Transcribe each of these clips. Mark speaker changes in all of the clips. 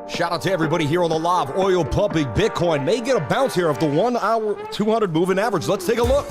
Speaker 1: Shout out to everybody here on the live. Oil pumping Bitcoin may get a bounce here of the 1 hour 200 moving average. Let's take a look.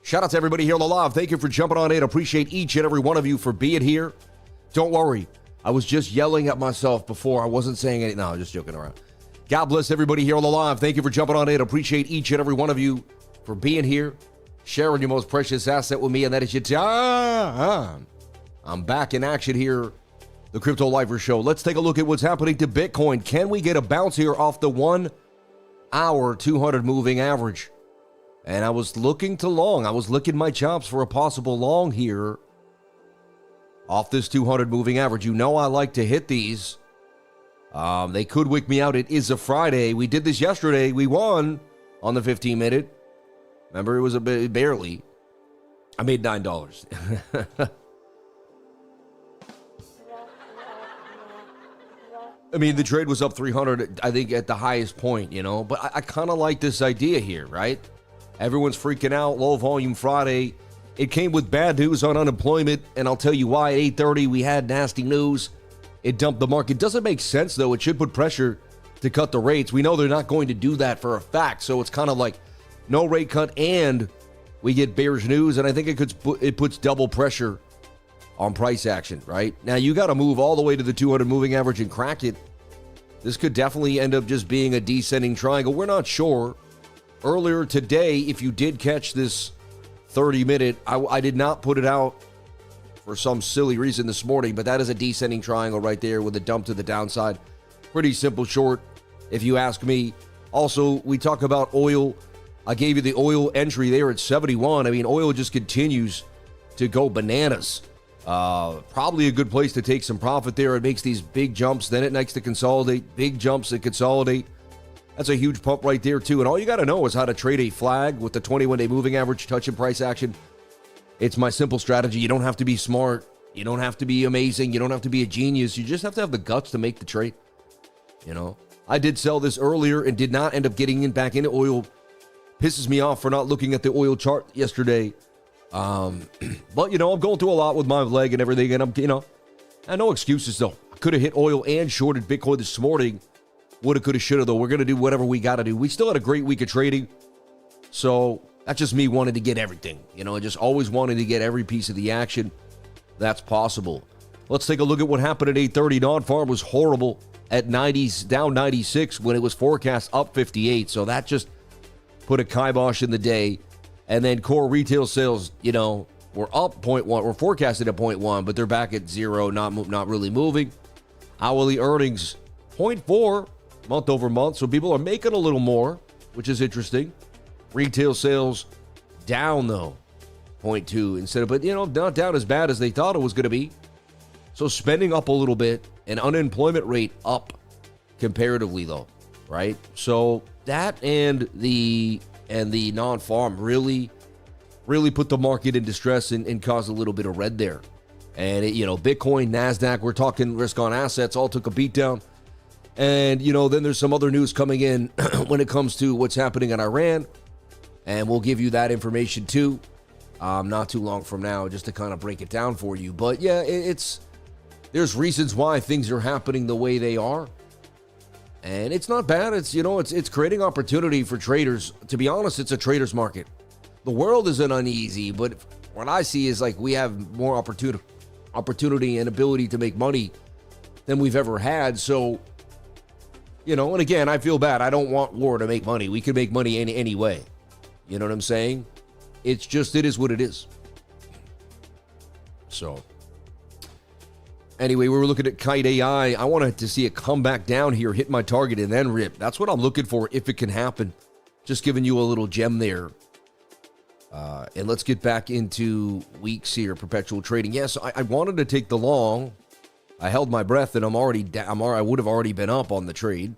Speaker 1: Shout out to everybody here on the live. Thank you for jumping on in. Appreciate each and every one of you for being here. Don't worry. I was just yelling at myself before. I wasn't saying anything. No, I'm just joking around. God bless everybody here on the live. Thank you for jumping on in. Appreciate each and every one of you for being here, sharing your most precious asset with me, and that is your time. I'm back in action here, the Crypto Lifer Show. Let's take a look at what's happening to Bitcoin. Can we get a bounce here off the 1 hour 200 moving average? And I was looking to long. I was licking my chops for a possible long here off this 200 moving average. You know I like to hit these. They could wick me out. It is a Friday. We did this yesterday. We won on the 15-minute. Remember, it was a bit barely. I made $9. I mean, the trade was up 300, I think, at the highest point, you know. But I kind of like this idea here, right? Everyone's freaking out. Low volume Friday. It came with bad news on unemployment, and I'll tell you why. At 8:30, we had nasty news. It dumped the market. Doesn't make sense, though. It should put pressure to cut the rates. We know they're not going to do that for a fact, so it's kind of like no rate cut, and we get bearish news, and I think it puts double pressure on price action, right? Now, you got to move all the way to the 200 moving average and crack it. This could definitely end up just being a descending triangle. We're not sure. Earlier today, if you did catch this 30-minute, I did not put it out for some silly reason this morning, but that is a descending triangle right there with a dump to the downside. Pretty simple short, if you ask me. Also, we talk about oil. I gave you the oil entry there at 71. I mean, oil just continues to go bananas. Probably a good place to take some profit there. It makes these big jumps, then it likes to consolidate. Big jumps that consolidate. That's a huge pump right there, too. And all you got to know is how to trade a flag with the 21-day moving average, touch and price action. It's my simple strategy. You don't have to be smart. You don't have to be amazing. You don't have to be a genius. You just have to have the guts to make the trade. You know, I did sell this earlier and did not end up getting back into oil. Pisses me off for not looking at the oil chart yesterday. But, you know, I'm going through a lot with my leg and everything. And I no excuses, though. I could have hit oil and shorted Bitcoin this morning. Woulda, coulda, shoulda, though. We're going to do whatever we got to do. We still had a great week of trading. So that's just me wanting to get everything. You know, just always wanting to get every piece of the action that's possible. Let's take a look at what happened at 8:30. Non-farm was horrible at 90s, down 96 when it was forecast up 58. So that just put a kibosh in the day. And then core retail sales, you know, were up 0.1. We're forecasted at 0.1, but they're back at 0, not really moving. Hourly earnings, 0.4 month over month. So people are making a little more, which is interesting. Retail sales down, though, 0.2 instead of, but, you know, not down as bad as they thought it was going to be. So spending up a little bit and unemployment rate up comparatively, though, right? So that and the non-farm really put the market in distress and caused a little bit of red there. And, you know, Bitcoin, NASDAQ, we're talking risk on assets, all took a beat down. And, you know, then there's some other news coming in when it comes to what's happening in Iran. And we'll give you that information, too, not too long from now, just to kind of break it down for you. But, yeah, there's reasons why things are happening the way they are. And it's not bad. It's, you know, it's creating opportunity for traders. To be honest, it's a trader's market. The world isn't uneasy, but what I see is like we have more opportunity and ability to make money than we've ever had. So, you know, and again, I feel bad. I don't want war to make money. We can make money any way. You know what I'm saying? It's just, it is what it is. So, anyway, we were looking at KITE AI. I wanted to see it come back down here, hit my target, and then rip. That's what I'm looking for if it can happen. Just giving you a little gem there. And let's get back into weeks here, perpetual trading. Yes, I wanted to take the long. I held my breath, and I would have already been up on the trade.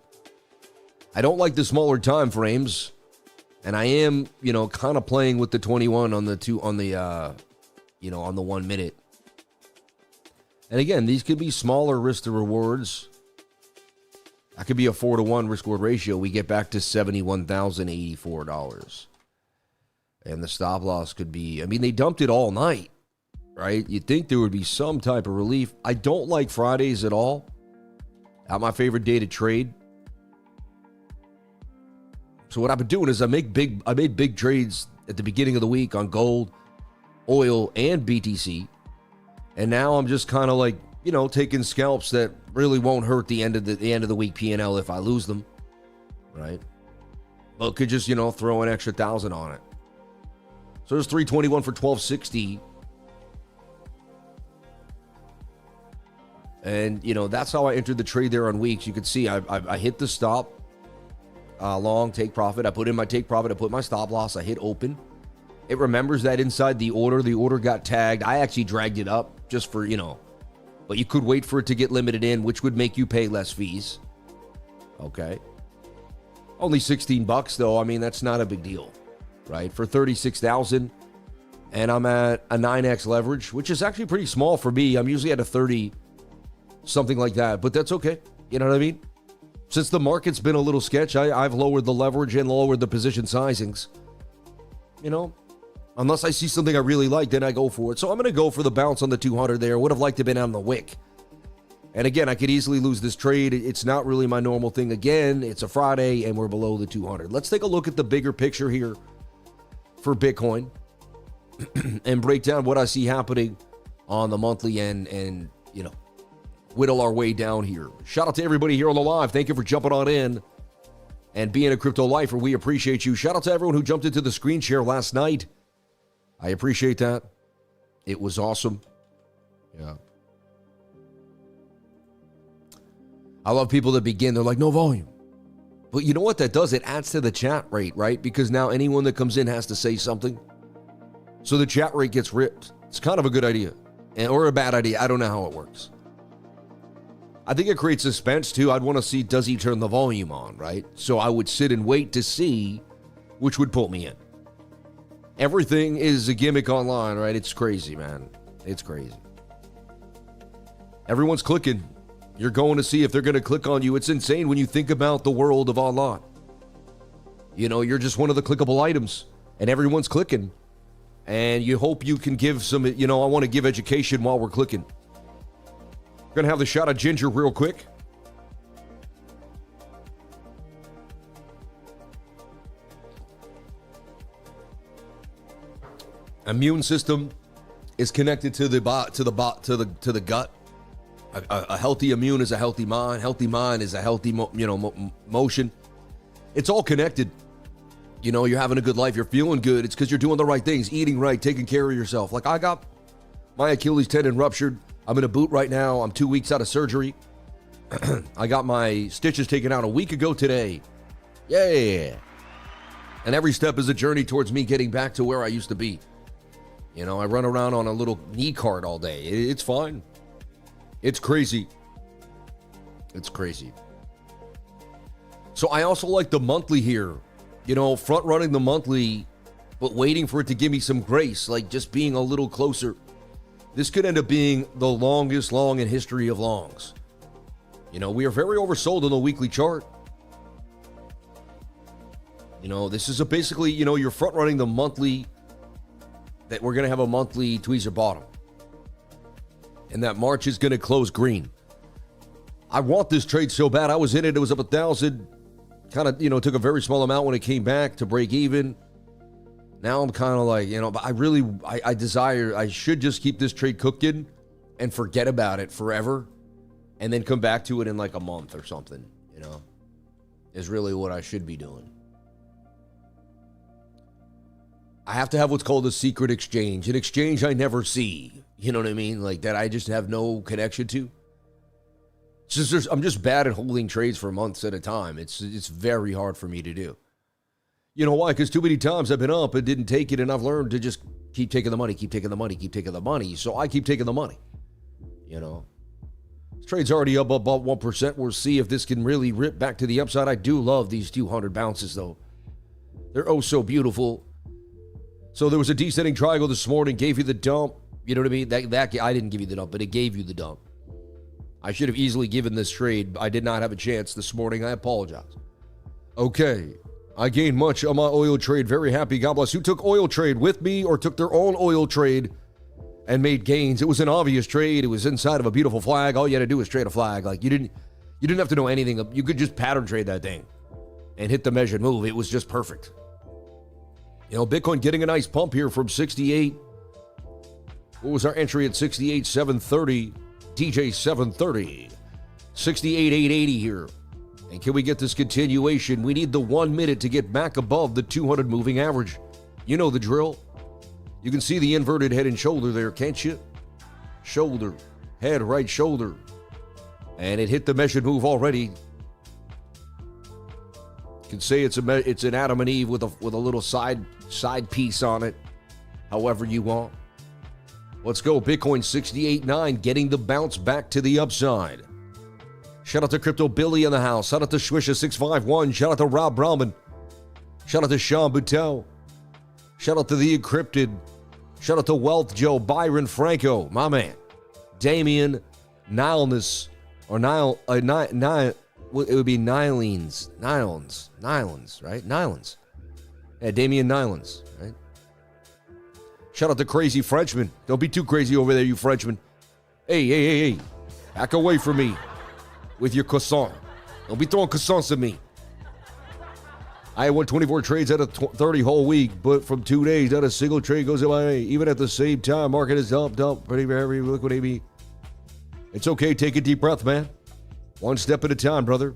Speaker 1: I don't like the smaller time frames, and I am, you know, kind of playing with the 21 on the 1 minute. And again, these could be smaller risk to rewards. That could be a 4-to-1 risk reward ratio. We get back to $71,084. And the stop loss could be, I mean, they dumped it all night, right? You'd think there would be some type of relief. I don't like Fridays at all. Not my favorite day to trade. So what I've been doing is I made big trades at the beginning of the week on gold, oil, and BTC. And now I'm just kind of like, you know, taking scalps that really won't hurt the end of the week P&L if I lose them, right? But could just, you know, throw an extra 1,000 on it. So there's 321 for 1260. And, you know, that's how I entered the trade there on weeks. You can see I hit the stop, long take profit. I put in my take profit. I put my stop loss. I hit open. It remembers that inside the order got tagged. I actually dragged it up just for, you know, but you could wait for it to get limited in, which would make you pay less fees. Okay. Only $16 though. I mean, that's not a big deal, right? For 36,000, and I'm at a 9x leverage, which is actually pretty small for me. I'm usually at a 30, something like that, but that's okay. You know what I mean? Since the market's been a little sketch, I've lowered the leverage and lowered the position sizings. You know, unless I see something I really like, then I go for it. So I'm going to go for the bounce on the 200 there. Would have liked to have been on the wick. And again, I could easily lose this trade. It's not really my normal thing. Again, it's a Friday and we're below the 200. Let's take a look at the bigger picture here for Bitcoin and break down what I see happening on the monthly end and, you know, whittle our way down here. Shout out to everybody here on the live. Thank you for jumping on in and being a crypto lifer. We appreciate you. Shout out to everyone who jumped into the screen share last night. I appreciate that. It was awesome. Yeah. I love people that begin, they're like, no volume. But you know what that does? It adds to the chat rate, right? Because now anyone that comes in has to say something. So the chat rate gets ripped. It's kind of a good idea. Or a bad idea. I don't know how it works. I think it creates suspense too. I'd want to see, does he turn the volume on, right? So I would sit and wait to see which would pull me in. Everything is a gimmick online, right? It's crazy, man. It's crazy. Everyone's clicking. You're going to see if they're going to click on you. It's insane when you think about the world of online. You know, you're just one of the clickable items, and everyone's clicking. And you hope you can give some, you know, I want to give education while we're clicking. Going to have the shot of ginger real quick. Immune system is connected to the gut. A healthy immune is a healthy mind. Healthy mind is a healthy, motion. It's all connected. You know, you're having a good life. You're feeling good. It's because you're doing the right things, eating right, taking care of yourself. Like I got my Achilles tendon ruptured. I'm in a boot right now. I'm 2 weeks out of surgery. I got my stitches taken out a week ago today. Yeah. And every step is a journey towards me getting back to where I used to be. You know, I run around on a little knee cart all day. It's fine. It's crazy. It's crazy. So I also like the monthly here. You know, front running the monthly, but waiting for it to give me some grace, like just being a little closer. This could end up being the longest long in history of longs. You know, we are very oversold on the weekly chart. You know, this is basically, you know, you're front running the monthly, that we're going to have a monthly tweezer bottom. And that March is going to close green. I want this trade so bad. I was in it. It was up 1,000. Kind of, you know, took a very small amount when it came back to break even. Now I'm kind of like, you know, but I should just keep this trade cooking and forget about it forever and then come back to it in like a month or something, you know, is really what I should be doing. I have to have what's called a secret exchange, an exchange I never see. You know what I mean? Like that I just have no connection to. I'm just bad at holding trades for months at a time. It's very hard for me to do. You know why? Because too many times I've been up and didn't take it, and I've learned to just keep taking the money, keep taking the money, keep taking the money. So I keep taking the money. You know, this trade's already up above 1%. We'll see if this can really rip back to the upside. I do love these 200 bounces, though. They're oh so beautiful. So there was a descending triangle this morning, gave you the dump. You know what I mean? That I didn't give you the dump, but it gave you the dump. I should have easily given this trade. I did not have a chance this morning. I apologize. Okay. I gained much on my oil trade. Very happy. God bless. Who took oil trade with me or took their own oil trade and made gains? It was an obvious trade. It was inside of a beautiful flag. All you had to do was trade a flag. Like you didn't have to know anything. You could just pattern trade that thing and hit the measured move. It was just perfect. You know, Bitcoin getting a nice pump here from 68. What was our entry at 68,730? DJ 730. 68,880 here. And can we get this continuation? We need the 1 minute to get back above the 200 moving average. You know the drill. You can see the inverted head and shoulder there, can't you? Shoulder, head, right shoulder. And it hit the measured move already. You can say it's an Adam and Eve with a little side piece on it, however you want. Let's go. Bitcoin 68.9 getting the bounce back to the upside. Shout out to Crypto Billy in the house. Shout out to Swisha651. Shout out to Rob Brahman. Shout out to Sean Boutel. Shout out to The Encrypted. Shout out to Wealth Joe, Byron Franco, my man. Damian Nileness, or Nile, it would be Nylons, right? Nylons. Yeah, Damian Nylons, right? Shout out to Crazy Frenchman. Don't be too crazy over there, you Frenchman. Hey. Back away from me with your croissant. Don't be throwing croissants at me. I won 24 trades out of 30 whole week, but from 2 days, not a single trade goes in my way. Even at the same time, market is dump, pretty very liquidate me. It's okay, take a deep breath, man. One step at a time, brother.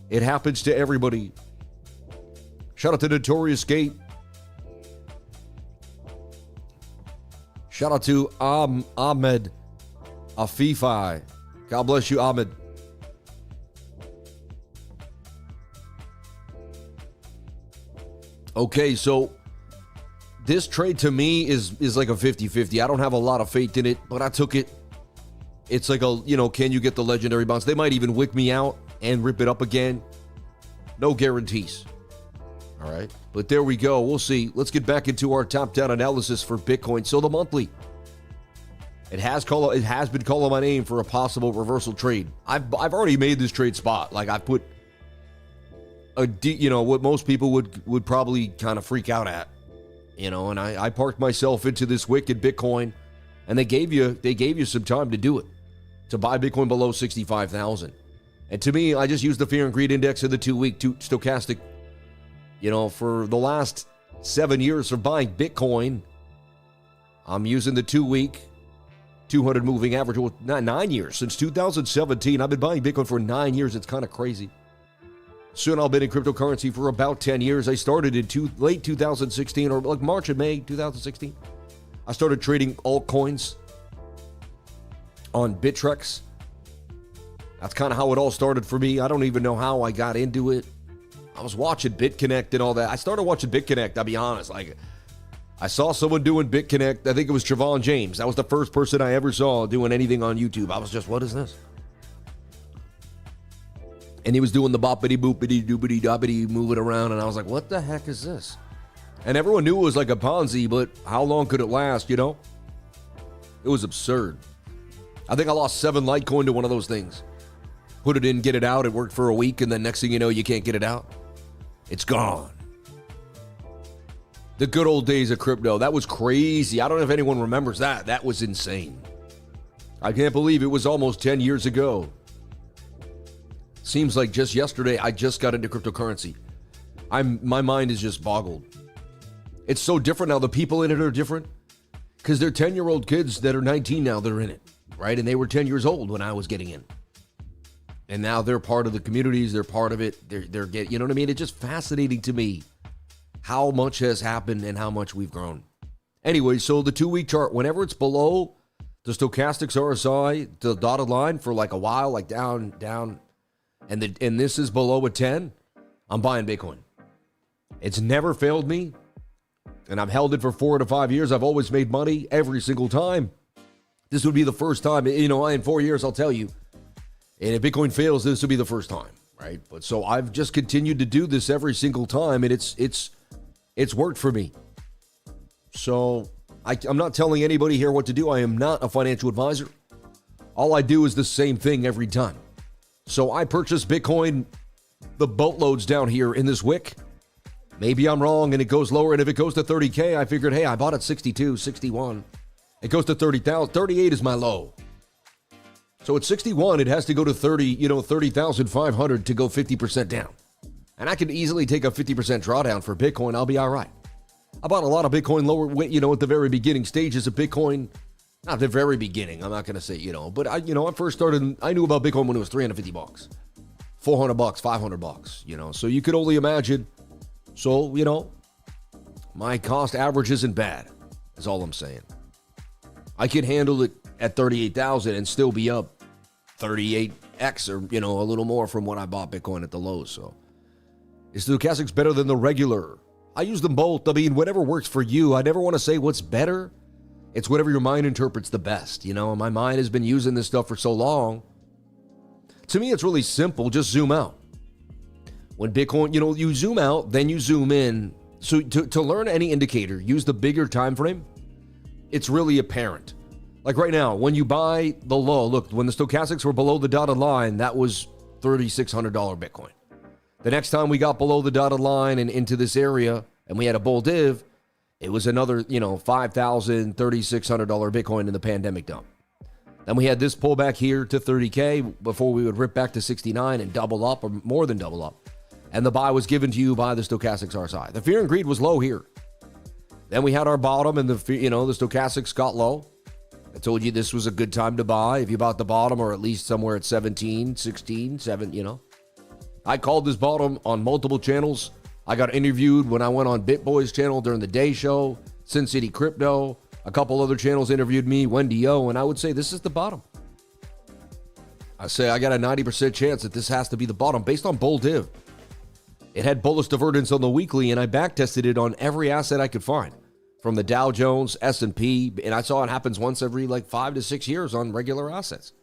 Speaker 1: It happens to everybody. Shout out to Notorious Gate. Shout out to Ahmed Afifai. God bless you, Ahmed. Okay, so this trade to me is like a 50-50. I don't have a lot of faith in it, but I took it. It's like can you get the legendary bounce? They might even wick me out and rip it up again. No guarantees. All right, but there we go. We'll see. Let's get back into our top-down analysis for Bitcoin. So the monthly, it has been calling my name for a possible reversal trade. I've already made this trade spot. Like I put what most people would probably kind of freak out at, and I parked myself into this wicked Bitcoin, and they gave you some time to do it, to buy Bitcoin below 65,000. And to me, I just used the fear and greed index of the 2-week stochastic. For the last 7 years for buying Bitcoin, I'm using the 2-week 200 moving average. Well, not 9 years. Since 2017, I've been buying Bitcoin for 9 years. It's kind of crazy. Soon I'll be in cryptocurrency for about 10 years. I started in late 2016, or like March and May 2016. I started trading altcoins on Bittrex. That's kind of how it all started for me. I don't even know how I got into it. I was watching BitConnect and all that. I started watching BitConnect, I'll be honest. Like, I saw someone doing BitConnect. I think it was Trevon James. That was the first person I ever saw doing anything on YouTube. I was just, what is this? And he was doing the boppity boopity doopity doppity moving around, and I was like, what the heck is this? And everyone knew it was like a Ponzi, but how long could it last, It was absurd. I think I lost 7 Litecoin to one of those things. Put it in, get it out. It worked for a week, and then next thing you know, you can't get it out. It's gone. The good old days of crypto. That was crazy. I don't know if anyone remembers that. That was insane. I can't believe it was almost 10 years ago. Seems like just yesterday, I just got into cryptocurrency. My mind is just boggled. It's so different now. The people in it are different because they're 10-year-old kids that are 19 now. They're in it, right? And they were 10 years old when I was getting in. And now they're part of the communities. They're part of it. They're getting, you know what I mean? It's just fascinating to me how much has happened and how much we've grown. Anyway, so the 2-week chart, whenever it's below the stochastics RSI, the dotted line for like a while, like down, and this is below a 10, I'm buying Bitcoin. It's never failed me, and I've held it for 4 to 5 years. I've always made money every single time. This would be the first time, in 4 years, I'll tell you. And if Bitcoin fails, this will be the first time, right? But so I've just continued to do this every single time, and it's worked for me. So I'm not telling anybody here what to do. I am not a financial advisor. All I do is the same thing every time. So I purchased Bitcoin, the boatloads down here in this wick. Maybe I'm wrong and it goes lower. And if it goes to 30K, I figured, hey, I bought at 62, 61. It goes to 30,000. 38 is my low. So at 61, it has to go to 30,500 to go 50% down. And I could easily take a 50% drawdown for Bitcoin. I'll be all right. I bought a lot of Bitcoin lower, at the very beginning stages of Bitcoin. Not the very beginning. I'm not going to say, but I first started, I knew about Bitcoin when it was $350, $400, $500, So you could only imagine. So, my cost average isn't bad, is all I'm saying. I could handle it at 38,000 and still be up 38x or, a little more from when I bought Bitcoin at the lows. So is the stochastics better than the regular? I use them both. I mean, whatever works for you. I never want to say what's better. It's whatever your mind interprets the best. My mind has been using this stuff for so long. To me, it's really simple. Just zoom out. When Bitcoin, you zoom out, then you zoom in. So to learn any indicator, use the bigger time frame. It's really apparent. Like right now, when you buy the low, look, when the stochastics were below the dotted line, that was $3,600 Bitcoin. The next time we got below the dotted line and into this area, and we had a bull div, it was another, $5,000, $3,600 Bitcoin in the pandemic dump. Then we had this pullback here to 30K before we would rip back to 69 and double up or more than double up. And the buy was given to you by the stochastics RSI. The fear and greed was low here. Then we had our bottom and the stochastics got low. I told you this was a good time to buy if you bought the bottom or at least somewhere at 17, 16, 7, I called this bottom on multiple channels. I got interviewed when I went on BitBoy's channel during the day show, Sin City Crypto. A couple other channels interviewed me, Wendy O, and I would say this is the bottom. I say I got a 90% chance that this has to be the bottom based on bull div. It had bullish divergence on the weekly, and I backtested it on every asset I could find, from the Dow Jones, S&P, and I saw it happens once every 5 to 6 years on regular assets.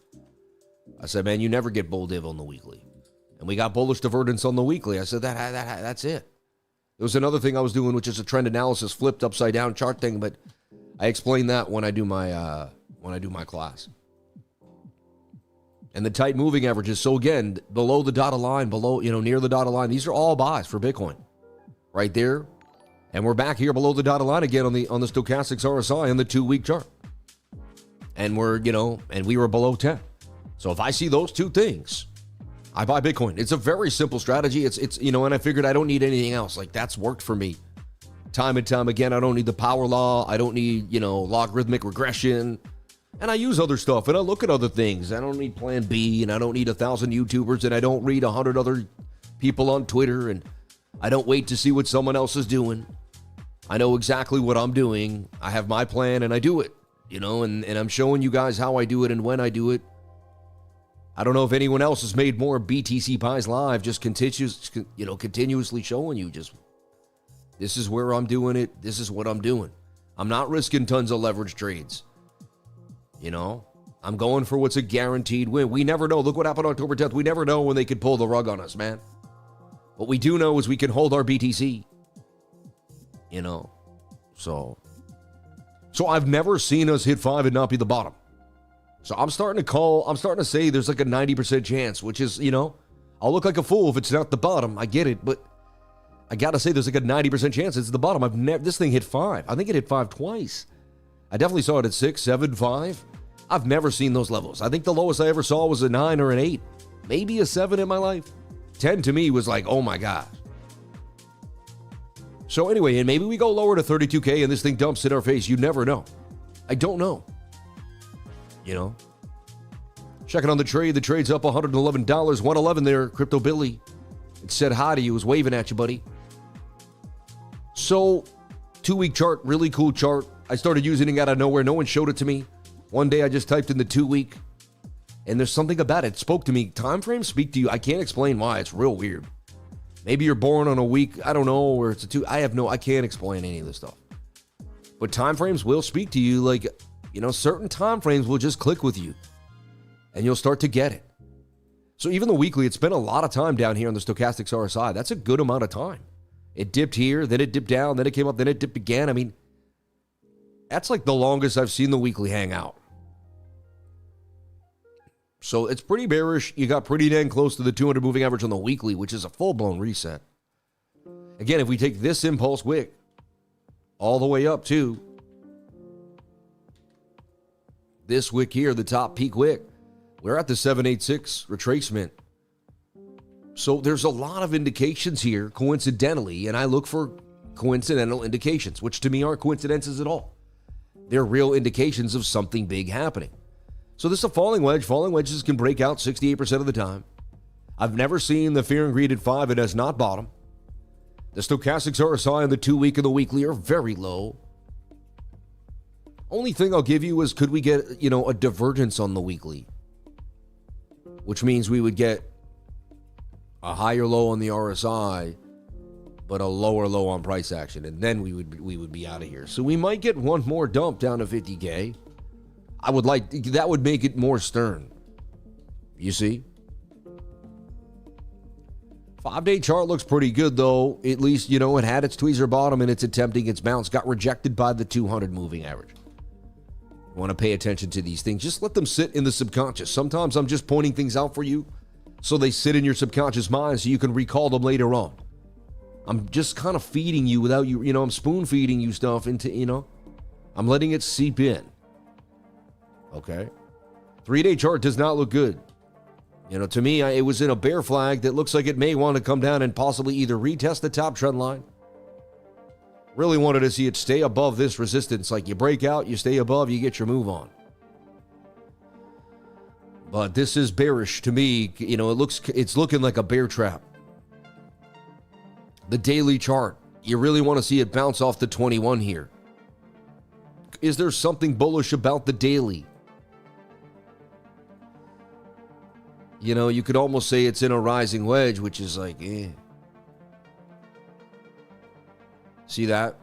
Speaker 1: I said, man, you never get bull div on the weekly. And we got bullish divergence on the weekly. I said, that's it. There was another thing I was doing, which is a trend analysis flipped upside down chart thing, but I explain that when I do my class. And the tight moving averages. So again, below the dotted line, near the dotted line, these are all buys for Bitcoin, right there. And we're back here below the dotted line again on the stochastics RSI on the 2-week chart. And we were below 10. So if I see those two things, I buy Bitcoin. It's a very simple strategy. It's and I figured I don't need anything else. That's worked for me time and time again. I don't need the power law. I don't need, logarithmic regression. And I use other stuff and I look at other things. I don't need plan B and I don't need 1,000 YouTubers and I don't read 100 other people on Twitter and I don't wait to see what someone else is doing. I know exactly what I'm doing. I have my plan and I do it, and I'm showing you guys how I do it and when I do it. I don't know if anyone else has made more BTC Pies live, just continuously showing you this is where I'm doing it. This is what I'm doing. I'm not risking tons of leverage trades. I'm going for what's a guaranteed win. We never know. Look what happened October 10th. We never know when they could pull the rug on us, man. What we do know is we can hold our BTC. So I've never seen us hit 5 and not be the bottom. So I'm starting to say there's a 90% chance, which is, I'll look like a fool if it's not the bottom. I get it, but I got to say there's a 90% chance it's the bottom. This thing hit 5. I think it hit 5 twice. I definitely saw it at 6, 7, 5. I've never seen those levels. I think the lowest I ever saw was a 9 or an 8, maybe a 7 in my life. 10 to me was oh my gosh. So anyway, and maybe we go lower to 32K and this thing dumps in our face. You never know. I don't know. Checking on the trade. The trade's up $111. 111 there. Crypto Billy. It said hi to you. It was waving at you, buddy. So 2-week chart. Really cool chart. I started using it out of nowhere. No one showed it to me. One day I just typed in the 2-week. And there's something about it. It spoke to me. Time frames speak to you. I can't explain why. It's real weird. Maybe you're born on a week. I don't know. Or it's a 2. I can't explain any of this stuff. But time frames will speak to you. Certain time frames will just click with you and you'll start to get it. So even the weekly, it spent a lot of time down here on the stochastics RSI. That's a good amount of time. It dipped here, then it dipped down, then it came up, then it dipped again. I mean, that's the longest I've seen the weekly hang out. So it's pretty bearish. You got pretty dang close to the 200 moving average on the weekly, which is a full-blown reset. Again, if we take this impulse wick all the way up to this wick here, the top peak wick, we're at the 786 retracement. So there's a lot of indications here, coincidentally, and I look for coincidental indications, which to me aren't coincidences at all. They're real indications of something big happening. So this is a falling wedge. Falling wedges can break out 68% of the time. I've never seen the fear and greed at 5. It has not bottomed. The stochastics RSI on the 2-week and the weekly are very low. Only thing I'll give you is, could we get, a divergence on the weekly? Which means we would get a higher low on the RSI, but a lower low on price action, and then we would be out of here. So we might get one more dump down to 50K. That would make it more stern. You see? 5-day chart looks pretty good, though. At least, it had its tweezer bottom and it's attempting its bounce. Got rejected by the 200 moving average. You want to pay attention to these things. Just let them sit in the subconscious. Sometimes I'm just pointing things out for you so they sit in your subconscious mind so you can recall them later on. I'm just kind of feeding you without you, I'm spoon feeding you stuff into, I'm letting it seep in. Okay? 3-day chart does not look good. To me, it was in a bear flag that looks like it may want to come down and possibly either retest the top trend line. Really wanted to see it stay above this resistance. Like, you break out, you stay above, you get your move on. But this is bearish to me. It's looking like a bear trap. The daily chart, you really want to see it bounce off the 21 here. Is there something bullish about the daily? You could almost say it's in a rising wedge, which is like, eh. See that?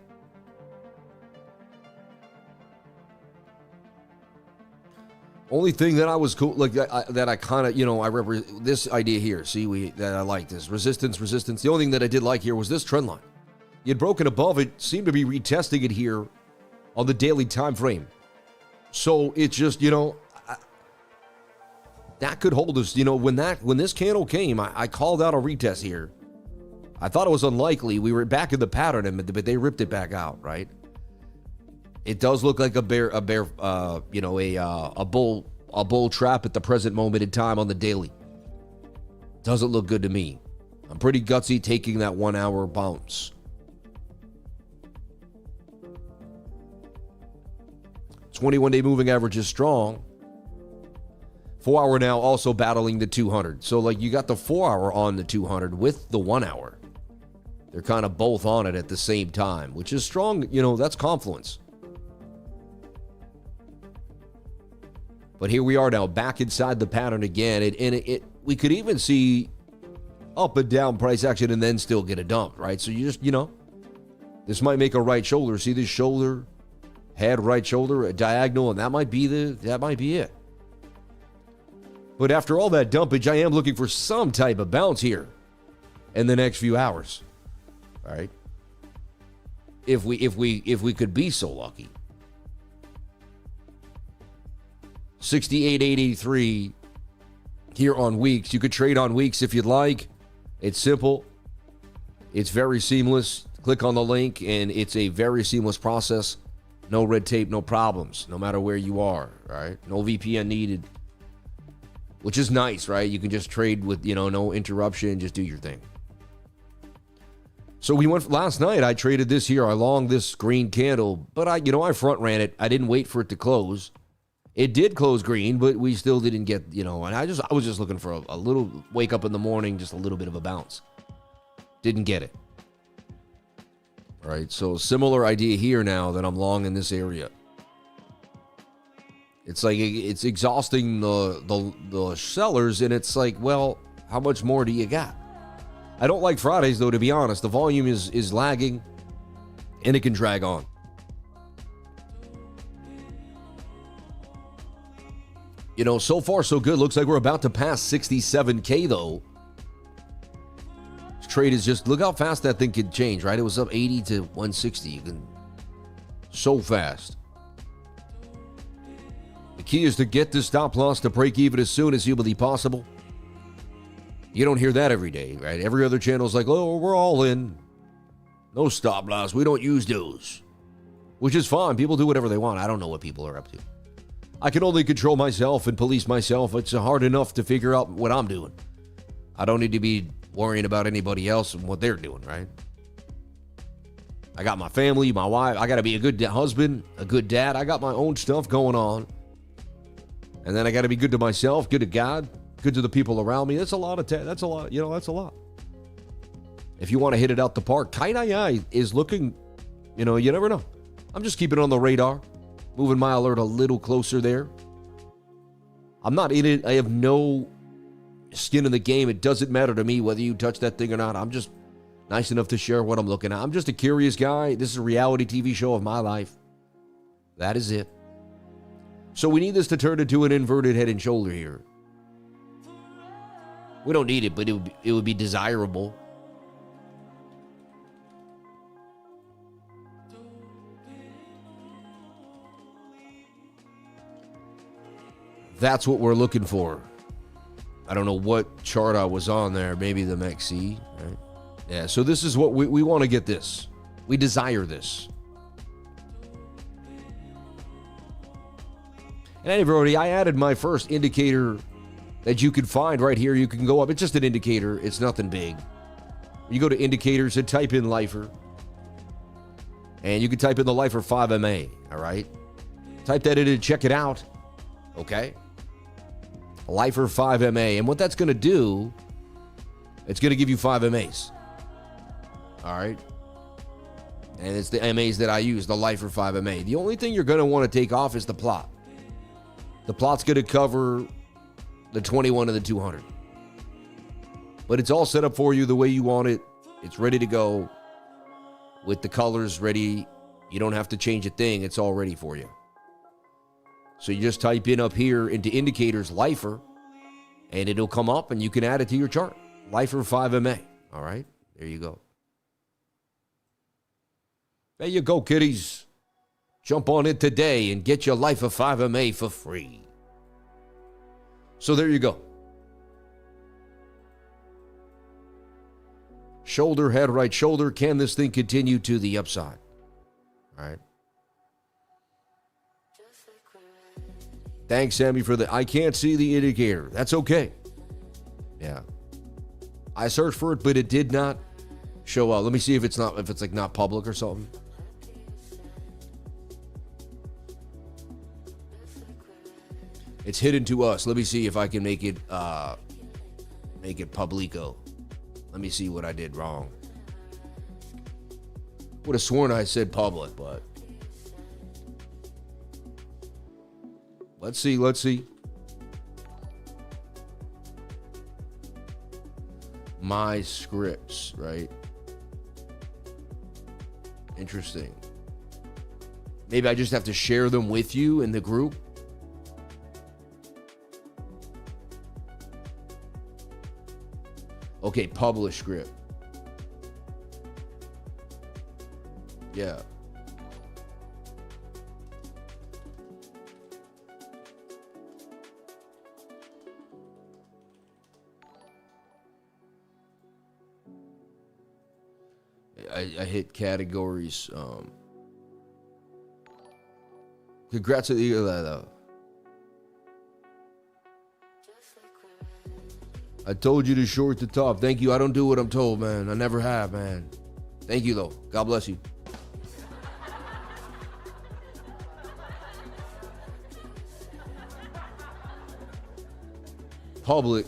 Speaker 1: Only thing that I was cool, like that I kind of, I represent this idea here. See, that I like this resistance. The only thing that I did like here was this trend line. You had broken above it, seemed to be retesting it here on the daily time frame. So it's just, that could hold us, when this candle came, I called out a retest here. I thought it was unlikely. We were back in the pattern, but they ripped it back out, right? It does look like a bull trap at the present moment in time on the daily. Doesn't look good to me. I'm pretty gutsy taking that 1 hour bounce. 21-day moving average is strong. 4 hour now also battling the 200. So you got the 4 hour on the 200 with the 1 hour. They're kind of both on it at the same time, which is strong. That's confluence. But here we are now back inside the pattern again. We could even see up and down price action and then still get a dump, right? So you just, this might make a right shoulder. See this shoulder, head, right shoulder, a diagonal, and that might be it. But after all that dumpage, I am looking for some type of bounce here in the next few hours. All right. If we could be so lucky. 68.83 here on weeks. You could trade on weeks if you'd like. It's simple. It's very seamless. Click on the link and it's a very seamless process. No red tape, no problems, no matter where you are. All right. No VPN needed. Which is nice, right? You can just trade with, no interruption, just do your thing. So we went last night. I traded this here. I longed this green candle, but I front ran it. I didn't wait for it to close. It did close green, but we still didn't get, and I was just looking for a little wake up in the morning, just a little bit of a bounce. Didn't get it. All right. So similar idea here now that I'm long in this area. It's like it's exhausting the sellers, and it's like, well, how much more do you got? I don't like Fridays, though, to be honest. The volume is lagging, and it can drag on. So far, so good. Looks like we're about to pass 67K, though. This trade is just, look how fast that thing can change, right? It was up 80 to 160. So fast. The key is to get this stop loss to break even as soon as humanly possible. You don't hear that every day, right? Every other channel is like, oh, we're all in. No stop loss. We don't use those. Which is fine. People do whatever they want. I don't know what people are up to. I can only control myself and police myself. It's hard enough to figure out what I'm doing. I don't need to be worrying about anybody else and what they're doing, right? I got my family, my wife. I got to be a good husband, a good dad. I got my own stuff going on. And then I got to be good to myself, good to God, good to the people around me. That's a lot. That's a lot. That's a lot. If you want to hit it out the park, KITE is looking, you never know. I'm just keeping it on the radar, moving my alert a little closer there. I'm not in it. I have no skin in the game. It doesn't matter to me whether you touch that thing or not. I'm just nice enough to share what I'm looking at. I'm just a curious guy. This is a reality TV show of my life. That is it. So we need this to turn into an inverted head and shoulder here. We don't need it, but it would be desirable. That's what we're looking for. I don't know what chart I was on there. Maybe the MEXC, right? Yeah, so this is what we want to get this. We desire this. And everybody, I added my first indicator that you can find right here. You can go up. It's just an indicator. It's nothing big. You go to indicators and type in LIFER. And you can type in the LIFER 5MA, all right? Type that in and check it out, okay? LIFER 5MA. And what that's going to do, it's going to give you 5 MAs. All right? And it's the MAs that I use, the LIFER 5MA. The only thing you're going to want to take off is the plot. The plot's going to cover the 21 and the 200. But it's all set up for you the way you want it. It's ready to go with the colors ready. You don't have to change a thing. It's all ready for you. So you just type in up here into indicators LIFER, and it'll come up, and you can add it to your chart. LIFER 5MA. All right? There you go. There you go, kiddies. Jump on it today and get your LIFER 5MA for free. So there you go. Shoulder, head, right shoulder. Can this thing continue to the upside? All right. Thanks, Sammy, for the... I can't see the indicator. That's okay. Yeah. I searched for it, but it did not show up. Let me see if it's like not public or something. It's hidden to us. Let me see if I can make it publico. Let me see what I did wrong. Would have sworn I said public, but let's see. My scripts, right? Interesting. Maybe I just have to share them with you in the group. Okay, publish script. Yeah. I hit categories. Congrats to the I told you to short the top. Thank you. I don't do what I'm told, man. I never have, man. Thank you, though. God bless you. Public.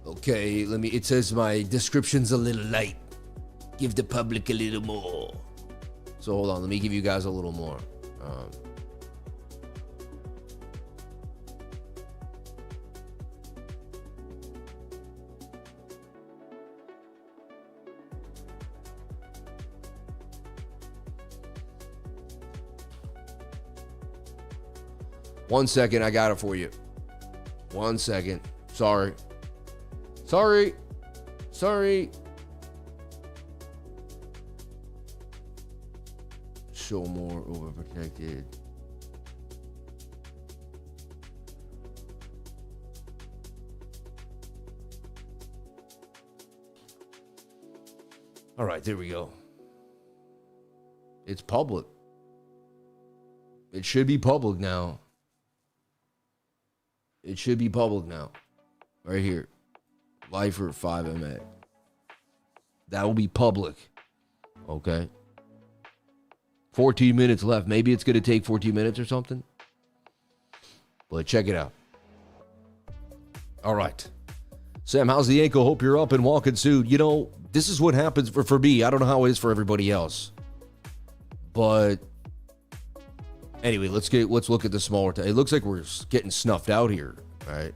Speaker 1: Okay, it says my description's a little light. Give the public a little more. So hold on, let me give you guys a little more. 1 second, I got it for you. 1 second. Sorry. Show more overprotected. All right, there we go. It's public. It should be public now. It should be public now. Right here. Lifer 5MA. That will be public. Okay. 14 minutes left. Maybe it's going to take 14 minutes or something. But check it out. All right. Sam, how's the ankle? Hope you're up and walking soon. You know, this is what happens for me. I don't know how it is for everybody else. But anyway, let's look at the smaller time. It looks like we're getting snuffed out here. All right.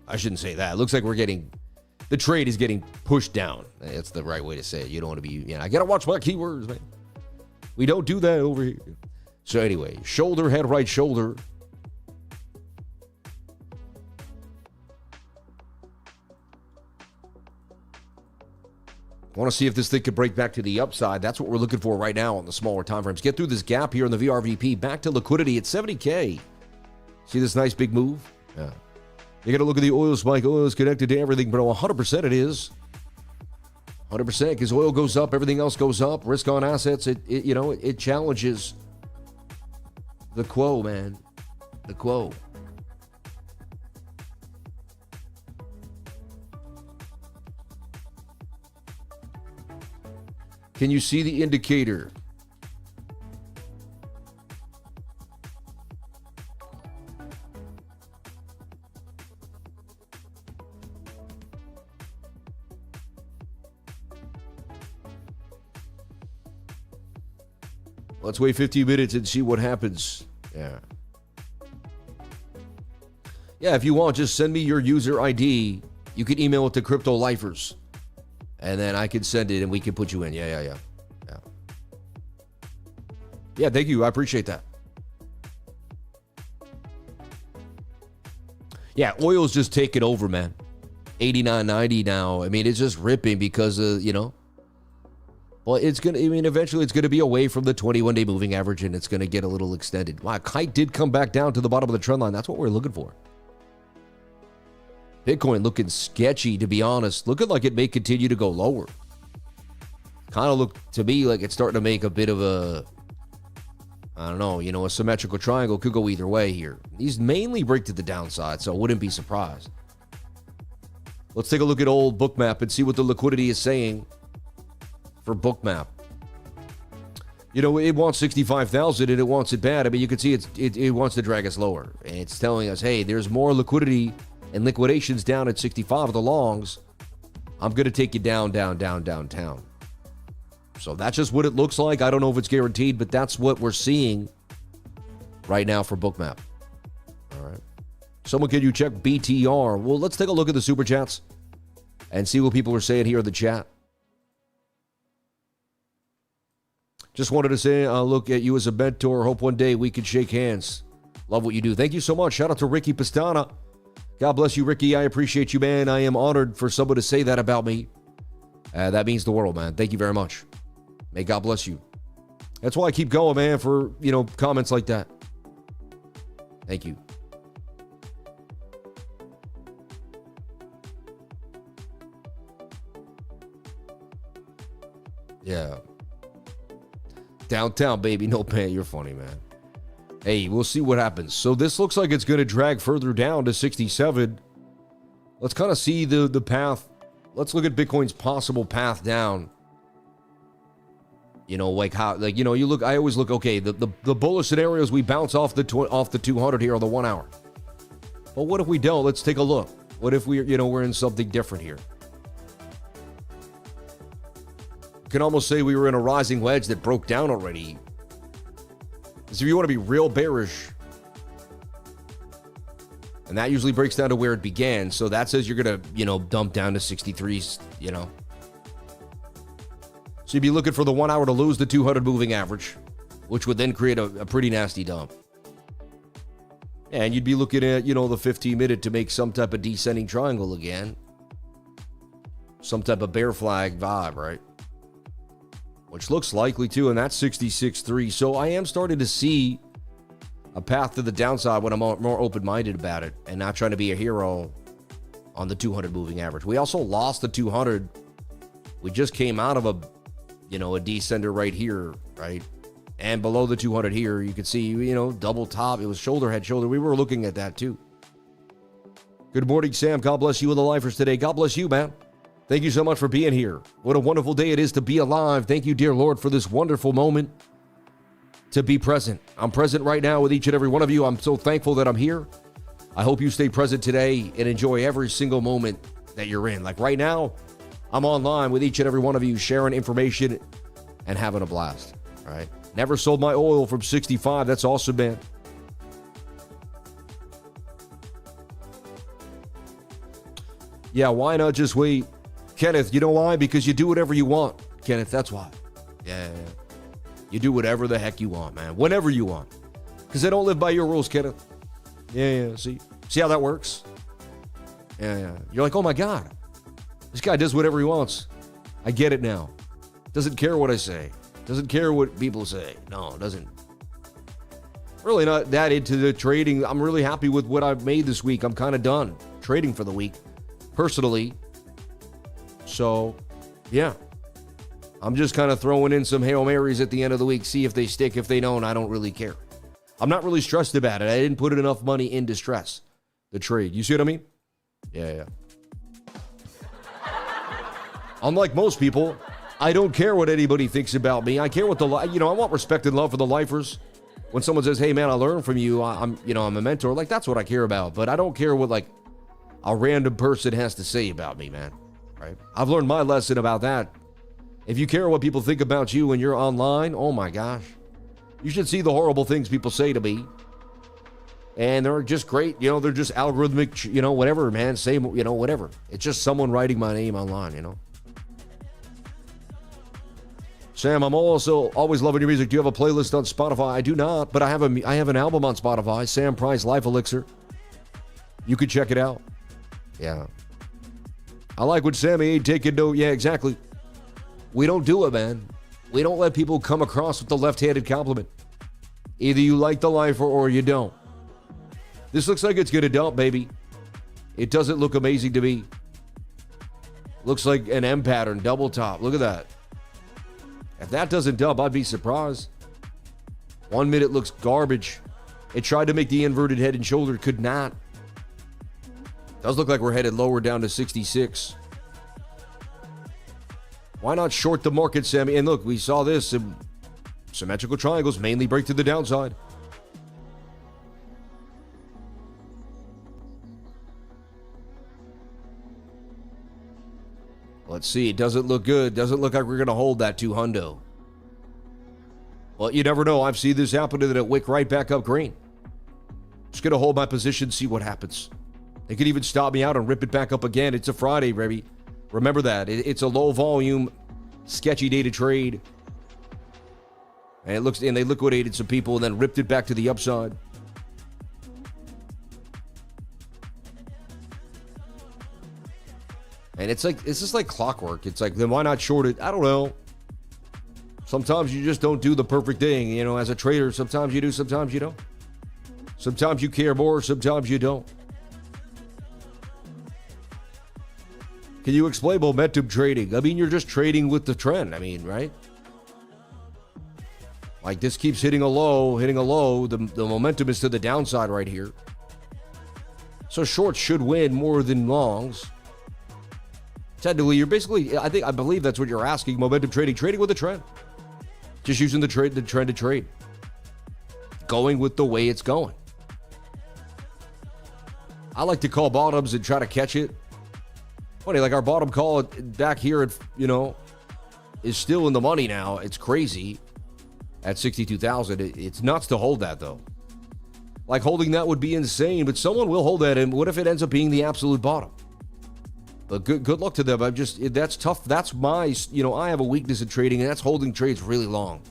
Speaker 1: I shouldn't say that. It looks like the trade is getting pushed down. That's the right way to say it. You don't want to be, I got to watch my keywords, man. We don't do that over here. So anyway, shoulder, head, right shoulder. Want to see if this thing could break back to the upside. That's what we're looking for right now on the smaller time frames. Get through this gap here in the VRVP. Back to liquidity at 70K. See this nice big move? Yeah. You got to look at the oil spike. Oil is connected to everything, bro. 100% it is. 100% because oil goes up, everything else goes up. Risk on assets, it challenges the quo, man. The quo. Can you see the indicator? Let's wait 15 minutes and see what happens. Yeah. Yeah, if you want, just send me your user ID. You can email it to Crypto Lifers. And then I can send it and we can put you in. Yeah. Yeah, thank you. I appreciate that. Yeah, oil's just taking over, man. 89.90 now. I mean, it's just ripping because of, Well, eventually it's going to be away from the 21-day moving average and it's going to get a little extended. Wow, KITE did come back down to the bottom of the trend line. That's what we're looking for. Bitcoin looking sketchy, to be honest. Looking like it may continue to go lower. Kind of look to me like it's starting to make a bit of a, a symmetrical triangle. Could go either way here. These mainly break to the downside, so I wouldn't be surprised. Let's take a look at old Bookmap and see what the liquidity is saying for Bookmap. It wants 65,000 and it wants it bad. I mean, you can see it wants to drag us lower. And it's telling us, hey, there's more liquidity and liquidations down at 65 of the longs. I'm going to take you downtown. So that's just what it looks like. I don't know if it's guaranteed, but that's what we're seeing right now for Bookmap. All right. Someone, can you check BTR? Well, let's take a look at the super chats and see what people are saying here in the chat. Just wanted to say, look at you as a mentor. Hope one day we can shake hands. Love what you do. Thank you so much. Shout out to Ricky Pastana. God bless you, Ricky. I appreciate you, man. I am honored for someone to say that about me. That means the world, man. Thank you very much. May God bless you. That's why I keep going, man, for, comments like that. Thank you. Yeah. Downtown, baby. No pain. You're funny, man. Hey, we'll see what happens. So this looks like it's going to drag further down to 67. Let's kind of see the path. Let's look at Bitcoin's possible path down. You look, I always look, okay, the bullish scenarios, we bounce off the 200 here on the 1 hour. But what if we don't? Let's take a look. What if we're in something different here? You can almost say we were in a rising wedge that broke down already. So if you want to be real bearish, and that usually breaks down to where it began. So that says you're going to, dump down to 63s, So you'd be looking for the 1 hour to lose the 200 moving average, which would then create a pretty nasty dump. And you'd be looking at, the 15-minute to make some type of descending triangle again. Some type of bear flag vibe, right? Which looks likely too, and that's 66.3. So I am starting to see a path to the downside when I'm more open-minded about it and not trying to be a hero on the 200 moving average. We also lost the 200. We just came out of a descender right here, right? And below the 200 here, you can see, you know, double top. It was shoulder, head, shoulder. We were looking at that too. Good morning, Sam. God bless you and the lifers today. God bless you, man. Thank you so much for being here. What a wonderful day it is to be alive. Thank you, dear Lord, for this wonderful moment to be present. I'm present right now with each and every one of you. I'm so thankful that I'm here. I hope you stay present today and enjoy every single moment that you're in. Like right now, I'm online with each and every one of you, sharing information and having a blast. All right. Never sold my oil from 65. That's awesome, man. Yeah, why not just wait? Kenneth, you know why? Because you do whatever you want. Kenneth, that's why. Yeah. You do whatever the heck you want, man. Whenever you want. Because they don't live by your rules, Kenneth. Yeah. See how that works? Yeah. You're like, oh my God. This guy does whatever he wants. I get it now. Doesn't care what I say. Doesn't care what people say. No, doesn't. Really not that into the trading. I'm really happy with what I've made this week. I'm kind of done trading for the week, personally. So, yeah. I'm just kind of throwing in some Hail Marys at the end of the week. See if they stick. If they don't, I don't really care. I'm not really stressed about it. I didn't put enough money into stress. The trade. You see what I mean? Yeah. Unlike most people, I don't care what anybody thinks about me. I care what I want respect and love for the lifers. When someone says, hey man, I learned from you. I'm a mentor. Like that's what I care about. But I don't care what like a random person has to say about me, man. Right? I've learned my lesson about that. If you care what people think about you when you're online, oh my gosh. You should see the horrible things people say to me. And they're just great. They're just algorithmic, whatever, man. Say, whatever. It's just someone writing my name online, Sam, I'm also always loving your music. Do you have a playlist on Spotify? I do not, but I have an album on Spotify, Sam Price Life Elixir. You could check it out. Yeah. I like what Sammy ain't taking no. Yeah, exactly. We don't do it, man. We don't let people come across with the left-handed compliment. Either you like the life or you don't. This looks like it's going to dump, baby. It doesn't look amazing to me. Looks like an M pattern, double top. Look at that. If that doesn't dump, I'd be surprised. 1 minute looks garbage. It tried to make the inverted head and shoulder, could not. Does look like we're headed lower down to 66. Why not short the market, Sammy? And look, we saw this. Symmetrical triangles mainly break to the downside. Let's see. It doesn't look good. Doesn't look like we're going to hold that 200. Well, you never know. I've seen this happen and then it wick right back up green. Just going to hold my position, see what happens. They could even stop me out and rip it back up again. It's a Friday, baby. Remember that. It's a low volume, sketchy day to trade. And they liquidated some people and then ripped it back to the upside. And it's just like clockwork. It's like, then why not short it? I don't know. Sometimes you just don't do the perfect thing. As a trader, sometimes you do, sometimes you don't. Sometimes you care more, sometimes you don't. Can you explain momentum trading? I mean, you're just trading with the trend. I mean, right? Like this keeps hitting a low. The momentum is to the downside right here. So shorts should win more than longs. Technically, you're basically, I believe that's what you're asking. Momentum trading with the trend. Just using the trend to trade. Going with the way it's going. I like to call bottoms and try to catch it. Funny, like our bottom call back here at, is still in the money now. It's crazy at 62,000. It's nuts to hold that though. Like holding that would be insane, but someone will hold that. And what if it ends up being the absolute bottom? But good luck to them. That's tough. That's my, I have a weakness in trading, and that's holding trades really long.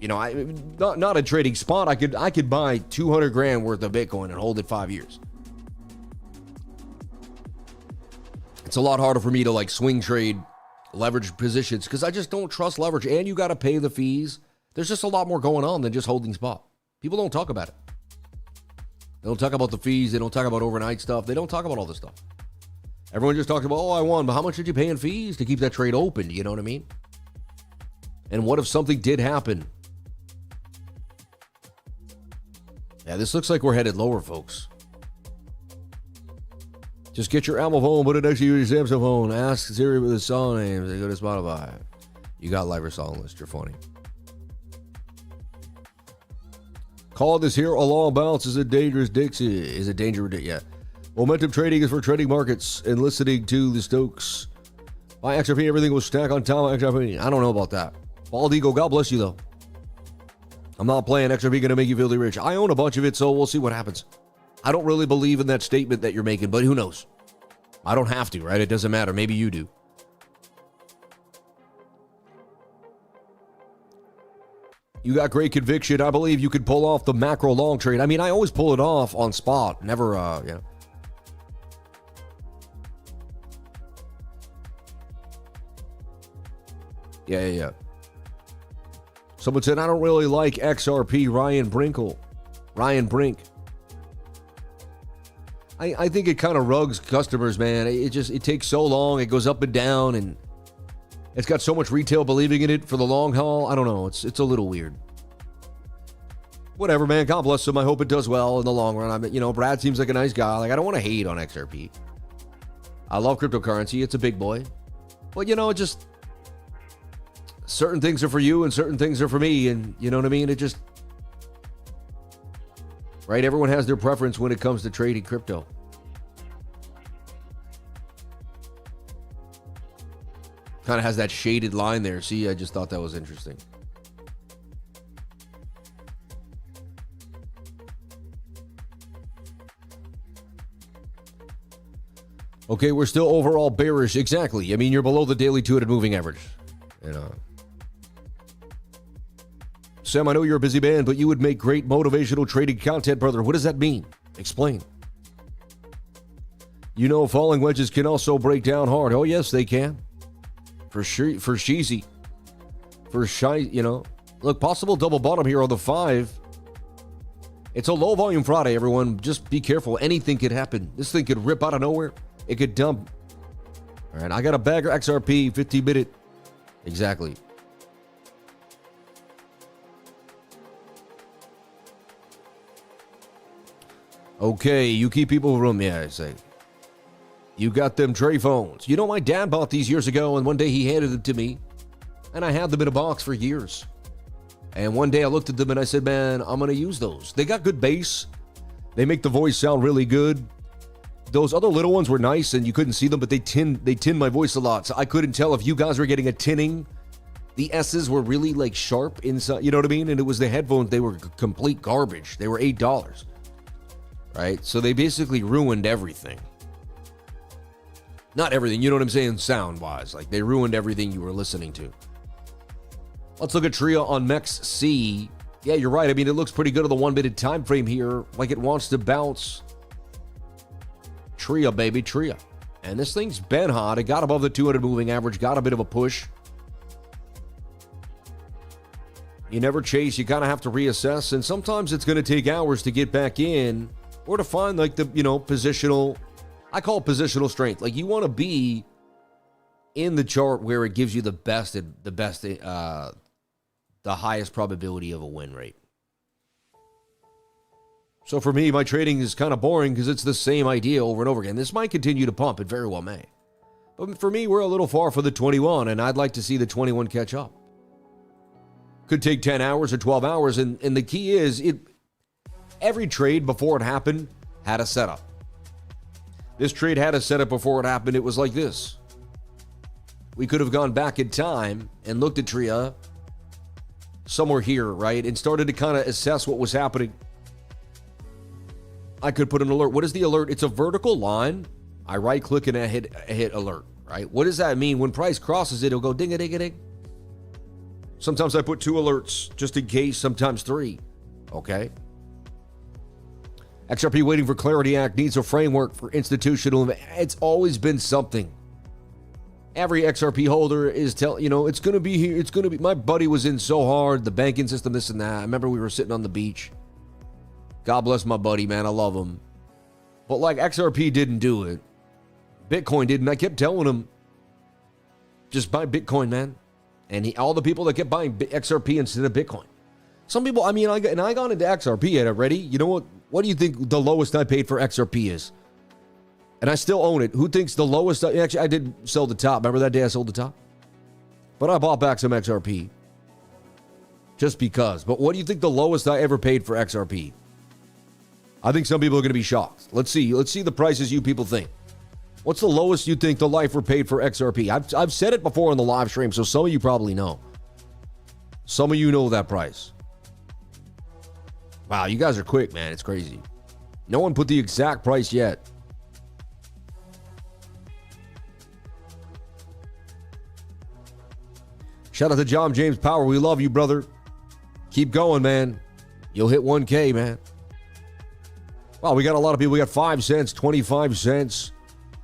Speaker 1: Not a trading spot. I could buy 200 grand worth of Bitcoin and hold it 5 years. It's a lot harder for me to like swing trade leverage positions because I just don't trust leverage, and you got to pay the fees. There's just a lot more going on than just holding spot. People don't talk about it. They don't talk about the fees. They don't talk about overnight stuff. They don't talk about all this stuff. Everyone just talks about, I won, but how much did you pay in fees to keep that trade open? You know what I mean? And what if something did happen? Yeah, this looks like we're headed lower, folks. Just get your Apple phone, put it next to your Samsung phone, ask Siri with the song names, they go to Spotify. You got live or song list, you're funny. Call this here a long bounce is a dangerous Dixie. Is a dangerous, yeah. Momentum trading is for trading markets and listening to the Stokes. Buy XRP, everything will stack on top of XRP. I don't know about that. Bald Eagle, God bless you though. I'm not playing XRP gonna make you filthy rich. I own a bunch of it, so we'll see what happens. I don't really believe in that statement that you're making, but who knows? I don't have to, right? It doesn't matter. Maybe you do. You got great conviction. I believe you could pull off the macro long trade. I mean, I always pull it off on spot. Never, Yeah. Someone said, I don't really like XRP. Ryan Brink. I think it kind of rugs customers, man. It takes so long. It goes up and down, and it's got so much retail believing in it for the long haul. I don't know. It's a little weird. Whatever, man. God bless him. I hope it does well in the long run. Brad seems like a nice guy. Like, I don't want to hate on XRP. I love cryptocurrency. It's a big boy. But, just certain things are for you and certain things are for me. And you know what I mean? It just, right? Everyone has their preference when it comes to trading crypto. Kind of has that shaded line there. See, I just thought that was interesting. Okay, we're still overall bearish. Exactly. I mean, you're below the daily 200 moving average. Sam, I know you're a busy man, but you would make great motivational trading content, brother. What does that mean? Explain. Falling wedges can also break down hard. Oh, yes, they can. For sure, for Sheezy. For shy, Look, possible double bottom here on the 5. It's a low volume Friday, everyone. Just be careful. Anything could happen. This thing could rip out of nowhere. It could dump. All right, I got a bagger XRP, 15-minute. Exactly. Okay, you keep people from, I say. You got them tray phones. My dad bought these years ago, and one day he handed them to me, and I had them in a box for years. And one day I looked at them and I said, man, I'm going to use those. They got good bass. They make the voice sound really good. Those other little ones were nice, and you couldn't see them, but they tin my voice a lot, so I couldn't tell if you guys were getting a tinning. The S's were really, sharp inside, you know what I mean? And it was the headphones. They were complete garbage. They were $8. Right? So they basically ruined everything. Not everything, you know what I'm saying, sound-wise. They ruined everything you were listening to. Let's look at TRIA on MEXC. Yeah, you're right. I mean, it looks pretty good on the 1-minute time frame here. Like it wants to bounce. TRIA, baby, TRIA. And this thing's been hot. It got above the 200 moving average, got a bit of a push. You never chase. You kind of have to reassess. And sometimes it's going to take hours to get back in or to find the, positional, I call it positional strength. You want to be in the chart where it gives you the highest probability of a win rate. So for me, my trading is kind of boring because it's the same idea over and over again. This might continue to pump. It very well may. But for me, we're a little far for the 21, and I'd like to see the 21 catch up. Could take 10 hours or 12 hours, and the key is every trade before it happened had a setup. This trade had a setup before it happened. It was like this. We could have gone back in time and looked at TRIA somewhere here, right, and started to kind of assess what was happening. I could put an alert. What is the alert? It's a vertical line. I right-click and I hit alert, right? What does that mean? When price crosses it, it'll go ding-a-ding-a-ding. Sometimes I put 2 alerts just in case, sometimes 3. Okay. XRP waiting for Clarity Act needs a framework for institutional. It's always been something. Every XRP holder is it's going to be here. It's going to be. My buddy was in so hard, the banking system, this and that. I remember we were sitting on the beach. God bless my buddy, man. I love him. But XRP didn't do it. Bitcoin didn't. I kept telling him, just buy Bitcoin, man. And all the people that kept buying XRP instead of Bitcoin. Some people, I got into XRP already. You know what? What do you think the lowest I paid for XRP is? And I still own it. Who thinks the lowest? Actually, I did sell the top. Remember that day I sold the top? But I bought back some XRP. Just because. But what do you think the lowest I ever paid for XRP? I think some people are going to be shocked. Let's see. Let's see the prices you people think. What's the lowest you think the lifer paid for XRP? I've said it before on the live stream, so some of you probably know. Some of you know that price. Wow, you guys are quick, man. It's crazy. No one put the exact price yet. Shout out to John James Power. We love you, brother. Keep going, man. You'll hit 1K, man. Wow, we got a lot of people. We got 5 cents, 25 cents,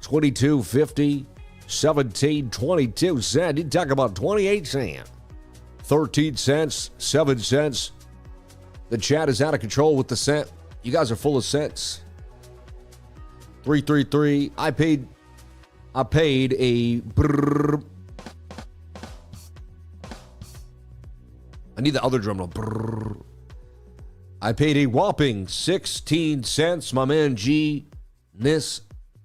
Speaker 1: 22.50, 17, 22 cents. Didn't talk about 28 cents, 13 cents, 7 cents. The chat is out of control with the cent. You guys are full of cents. 333. I paid a. I need the other drum roll. I paid a whopping 16 cents. My man G. Nis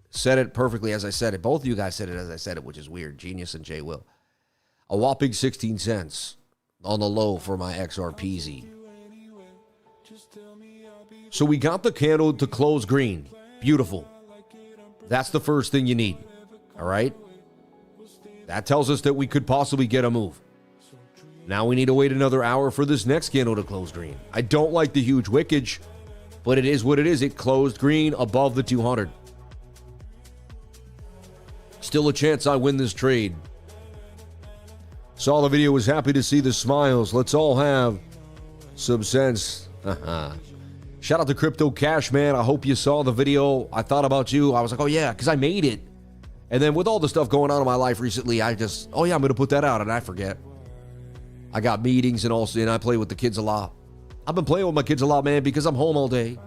Speaker 1: said it perfectly as I said it. Both of you guys said it as I said it, which is weird. Genius and Jay Will. A whopping 16 cents on the low for my XRPZ. So we got the candle to close green. Beautiful. That's the first thing you need. All right? That tells us that we could possibly get a move. Now we need to wait another hour for this next candle to close green. I don't like the huge wickage, but it is what it is. It closed green above the 200. Still a chance I win this trade. Saw the video, was happy to see the smiles. Let's all have some sense. Shout out to Crypto Cash, man. I hope you saw the video. I thought about you. I was like, oh yeah, because I made it. And then with all the stuff going on in my life recently, I'm going to put that out, and I forget. I got meetings and I play with the kids a lot. I've been playing with my kids a lot, man, because I'm home all day.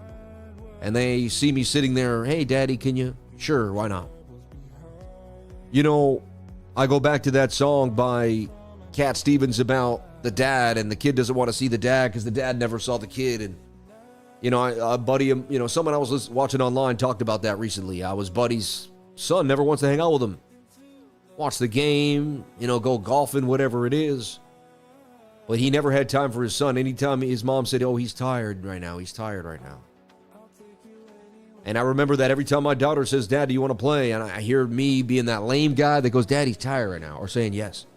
Speaker 1: And they see me sitting there, hey, Daddy, can you? Sure, why not? You know, I go back to that song by Cat Stevens about the dad, and the kid doesn't want to see the dad because the dad never saw the kid. And, you know, a buddy, you know, someone I was watching online talked about that recently. I was buddy's son, never wants to hang out with him. Watch the game, you know, go golfing, whatever it is. But he never had time for his son. Anytime his mom said, oh, he's tired right now. He's tired right now. And I remember that every time my daughter says, Dad, do you want to play? And I hear me being that lame guy that goes, Dad, he's tired right now. Or saying yes.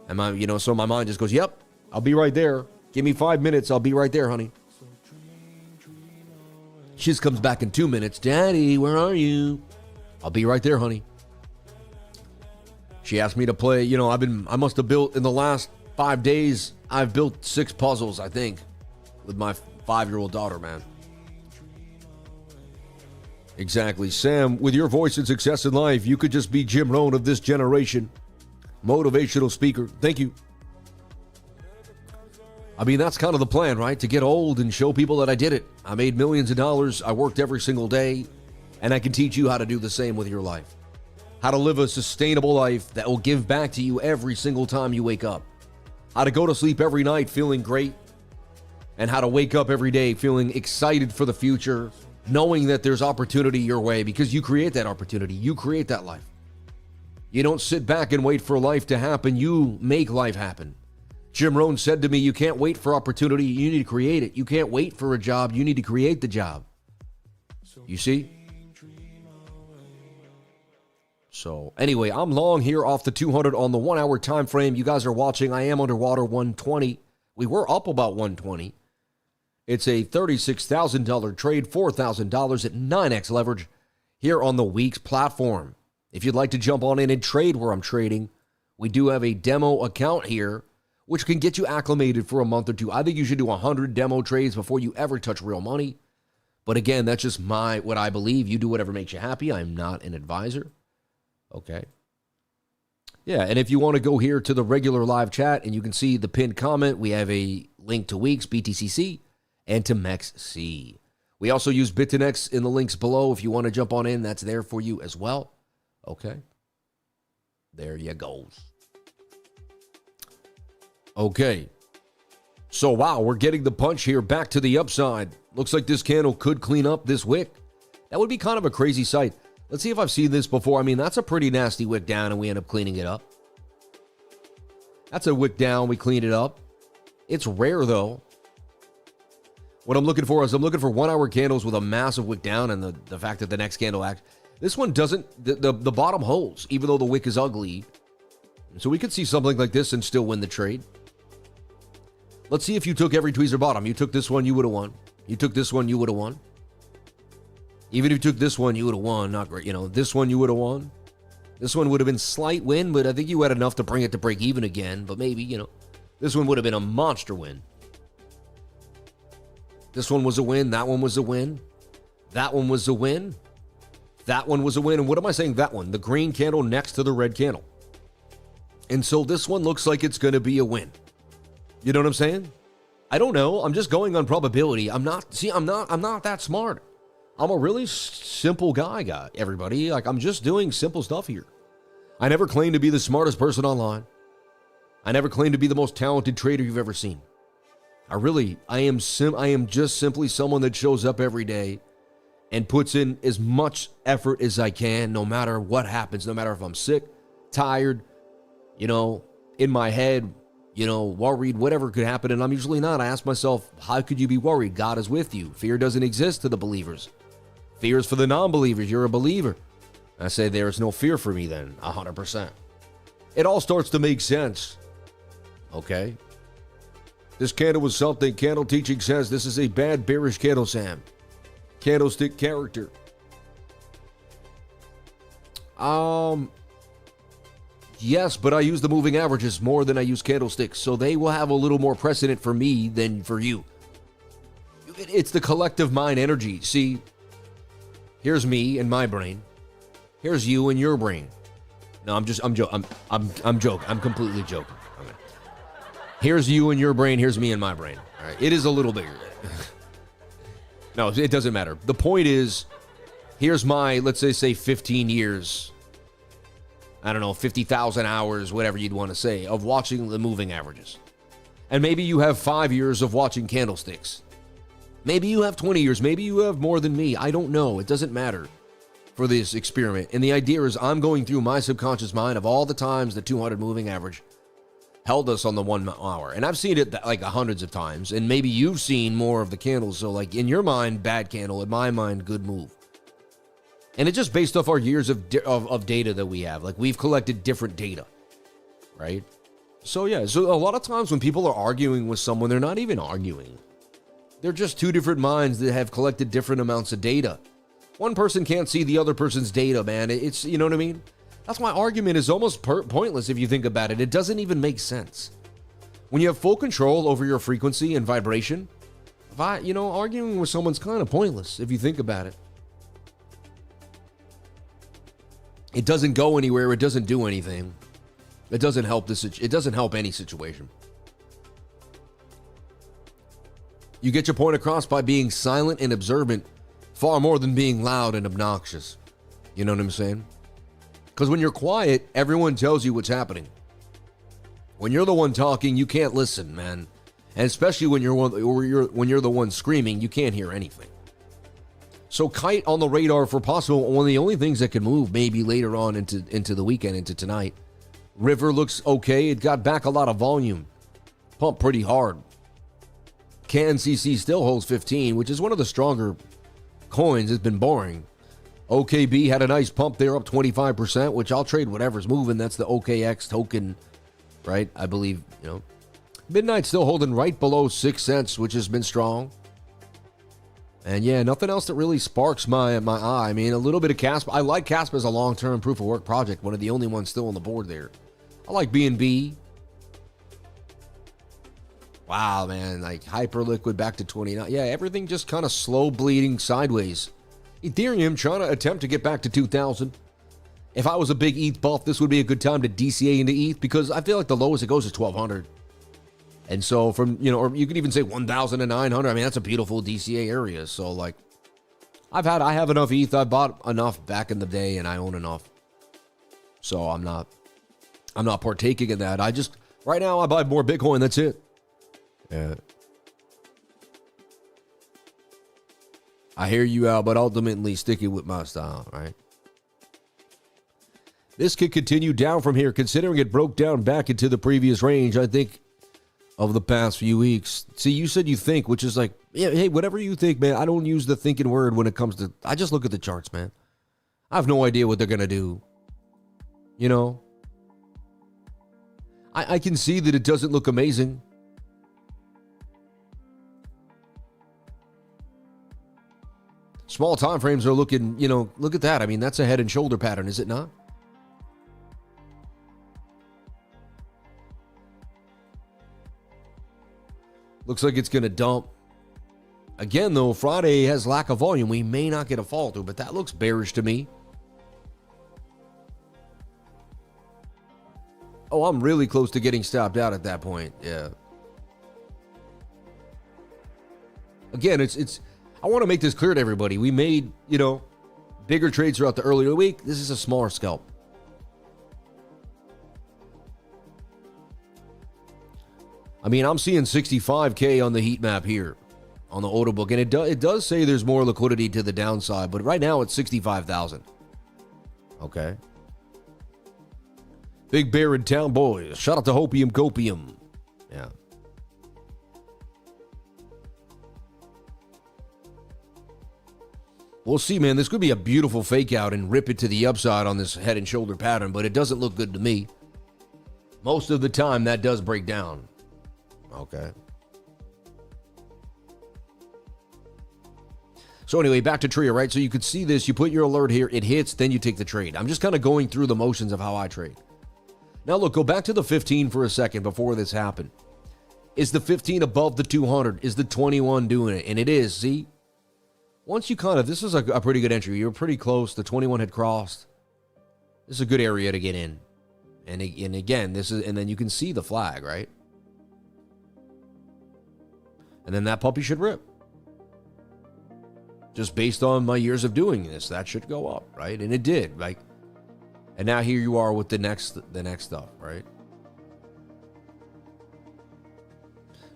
Speaker 1: And so my mind just goes, yep, I'll be right there. Give me 5 minutes. I'll be right there, honey. She just comes back in 2 minutes. Daddy, where are you? I'll be right there, honey. She asked me to play. You know, I must have built in the last 5 days, I've built 6 puzzles, I think, with my 5-year-old daughter, man. Exactly. Sam, with your voice and success in life, you could just be Jim Rohn of this generation. Motivational speaker. Thank you. I mean, that's kind of the plan, right? To get old and show people that I did it. I made millions of dollars. I worked every single day. And I can teach you how to do the same with your life. How to live a sustainable life that will give back to you every single time you wake up. How to go to sleep every night feeling great. And how to wake up every day feeling excited for the future. Knowing that there's opportunity your way because you create that opportunity. You create that life. You don't sit back and wait for life to happen. You make life happen. Jim Rohn said to me, you can't wait for opportunity. You need to create it. You can't wait for a job. You need to create the job. You see? So anyway, I'm long here off the 200 on the 1 hour time frame. You guys are watching. I am underwater 120. We were up about 120. It's a $36,000 trade, $4,000 at 9x leverage here on the Weeks platform. If you'd like to jump on in and trade where I'm trading, we do have a demo account here, which can get you acclimated for a month or two. I think you should do 100 demo trades before you ever touch real money. But again, that's just what I believe. You do whatever makes you happy. I'm not an advisor. Okay. Yeah, and if you want to go here to the regular live chat and you can see the pinned comment, we have a link to Weeks, BTCC, and to MEXC. We also use Pionex in the links below. If you want to jump on in, that's there for you as well. Okay. There you go. Okay. So, wow, we're getting the punch here back to the upside. Looks like this candle could clean up this wick. That would be kind of a crazy sight. Let's see if I've seen this before. I mean, that's a pretty nasty wick down, and we end up cleaning it up. That's a wick down. We cleaned it up. It's rare, though. What I'm looking for is I'm looking for 1 hour candles with a massive wick down, and the fact that the next candle acts. This one doesn't, the bottom holds, even though the wick is ugly. So we could see something like this and still win the trade. Let's see if you took every tweezer bottom. You took this one, you would have won. You took this one, you would have won. Even if you took this one, you would have won. Not great. You know, this one, you would have won. This one would have been slight win, but I think you had enough to bring it to break even again. But maybe, you know, this one would have been a monster win. This one was a win. That one was a win. That one was a win. That one was a win. And what am I saying? That one, the green candle next to the red candle. And so this one looks like it's going to be a win. You know what I'm saying? I don't know. I'm just going on probability. I'm not that smart. I'm a really simple guy, everybody. Like, I'm just doing simple stuff here. I never claim to be the smartest person online. I never claim to be the most talented trader you've ever seen. I am just simply someone that shows up every day and puts in as much effort as I can, no matter what happens, no matter if I'm sick, tired, you know, in my head, you know, worried, whatever could happen, and I'm usually not. I ask myself, how could you be worried? God is with you. Fear doesn't exist to the believers. Fear is for the non-believers. You're a believer. I say there is no fear for me then, 100%. It all starts to make sense. Okay? This candle was something. Candle teaching says this is a bad bearish candle, Sam. Candlestick character. Yes, but I use the moving averages more than I use candlesticks, so they will have a little more precedent for me than for you. It's the collective mind energy. See, here's me and my brain. Here's you and your brain. No, I'm joking. I'm joking. I'm completely joking. Okay. Here's you and your brain. Here's me and my brain. All right. It is a little bigger. No, it doesn't matter. The point is, here's my, let's say 15 years. I don't know, 50,000 hours, whatever you'd want to say, of watching the moving averages. And maybe you have 5 years of watching candlesticks. Maybe you have 20 years. Maybe you have more than me. I don't know. It doesn't matter for this experiment. And the idea is I'm going through my subconscious mind of all the times the 200 moving average held us on the 1 hour. And I've seen it like hundreds of times. And maybe you've seen more of the candles. So like in your mind, bad candle. In my mind, good move. And it's just based off our years of data that we have. Like, we've collected different data, right? So, yeah. So, a lot of times when people are arguing with someone, they're not even arguing. They're just two different minds that have collected different amounts of data. One person can't see the other person's data, man. It's, you know what I mean? That's why argument is almost pointless if you think about it. It doesn't even make sense. When you have full control over your frequency and vibration, arguing with someone's kind of pointless if you think about it. It doesn't go anywhere. It doesn't do anything. It doesn't help it doesn't help any situation. You get your point across by being silent and observant far more than being loud and obnoxious. You know what I'm saying? Because when you're quiet, everyone tells you what's happening. When you're the one talking, you can't listen, man. And especially when you're the one screaming, you can't hear anything. So KITE on the radar for possible one of the only things that can move maybe later on into the weekend, into tonight. River looks okay. It got back a lot of volume. Pumped pretty hard. CENNZ still holds 15, which is one of the stronger coins. It's been boring. OKB had a nice pump there, up 25%, which I'll trade whatever's moving. That's the OKX token, right? I believe, Midnight still holding right below 6 cents, which has been strong. And yeah, nothing else that really sparks my eye. I mean, a little bit of Casper. I like Casper as a long-term proof-of-work project, one of the only ones still on the board there. I like BNB. Wow, man, like Hyperliquid back to 29. Yeah, everything just kind of slow bleeding sideways. Ethereum trying to attempt to get back to 2,000. If I was a big ETH buff, this would be a good time to DCA into ETH because I feel like the lowest it goes is 1,200. And so from, or you could even say 1,900. I mean, that's a beautiful DCA area. So like, I have enough ETH. I bought enough back in the day and I own enough. So I'm not partaking in that. Right now, I buy more Bitcoin. That's it. Yeah. I hear you out, but ultimately sticking with my style, right? This could continue down from here, considering it broke down back into the previous range, I think, of the past few weeks. See, you said you think, which is like, yeah, hey, whatever you think, man. I don't use the thinking word when it comes to, I just look at the charts, man. I have no idea what they're going to do. You know? I can see that it doesn't look amazing. Small time frames are looking, you know, look at that. I mean, that's a head and shoulder pattern, is it not? Looks like it's going to dump. Again, though, Friday has lack of volume. We may not get a fall through, but that looks bearish to me. Oh, I'm really close to getting stopped out at that point. Yeah. Again, it's. I want to make this clear to everybody. We made, you know, bigger trades throughout the earlier week. This is a smaller scalp. I mean, I'm seeing 65K on the heat map here on the order book, and it does say there's more liquidity to the downside, but right now it's 65,000. Okay. Big Bear in town, boys. Shout out to Hopium Copium. Yeah. We'll see, man. This could be a beautiful fake out and rip it to the upside on this head and shoulder pattern, but it doesn't look good to me. Most of the time, that does break down. Okay. So anyway, back to TRIA, right? So you could see this. You put your alert here. It hits. Then you take the trade. I'm just kind of going through the motions of how I trade. Now, look, go back to the 15 for a second before this happened. Is the 15 above the 200? Is the 21 doing it? And it is, see? Once you kind of, this is a pretty good entry. You're pretty close. The 21 had crossed. This is a good area to get in. And again, this is, and then you can see the flag, right? And then that puppy should rip. Just based on my years of doing this, that should go up, right? And it did, like. And now here you are with the next stuff, right?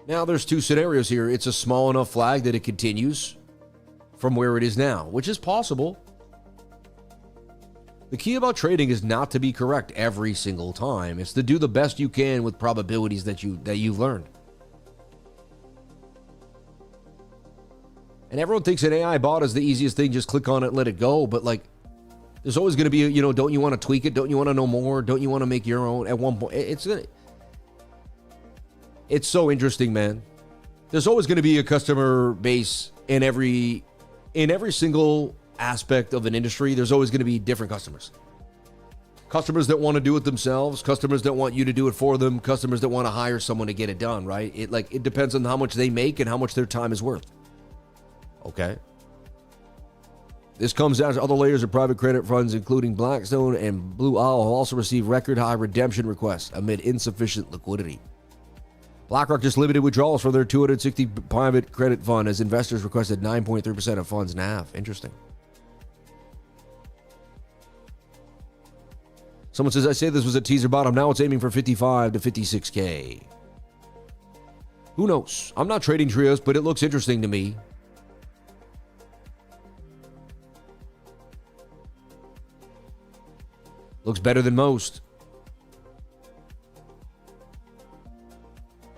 Speaker 1: Now there's two scenarios here. It's a small enough flag that it continues from where it is now, which is possible. The key about trading is not to be correct every single time. It's to do the best you can with probabilities that you've learned. And everyone thinks an AI bot is the easiest thing. Just click on it and let it go. But like, there's always going to be, you know, don't you want to tweak it? Don't you want to know more? Don't you want to make your own? At one point, it's so interesting, man. There's always going to be a customer base in every single aspect of an industry. There's always going to be different customers. Customers that want to do it themselves, customers that want you to do it for them, customers that want to hire someone to get it done, right? It depends on how much they make and how much their time is worth. Okay. This comes down to other layers of private credit funds, including Blackstone and Blue Owl, have also received record high redemption requests amid insufficient liquidity. BlackRock just limited withdrawals for their 260 private credit fund as investors requested 9.3% of funds NAV. Interesting. Someone says, I say this was a teaser bottom. Now it's aiming for 55 to 56K. Who knows? I'm not trading trios, but it looks interesting to me. Looks better than most.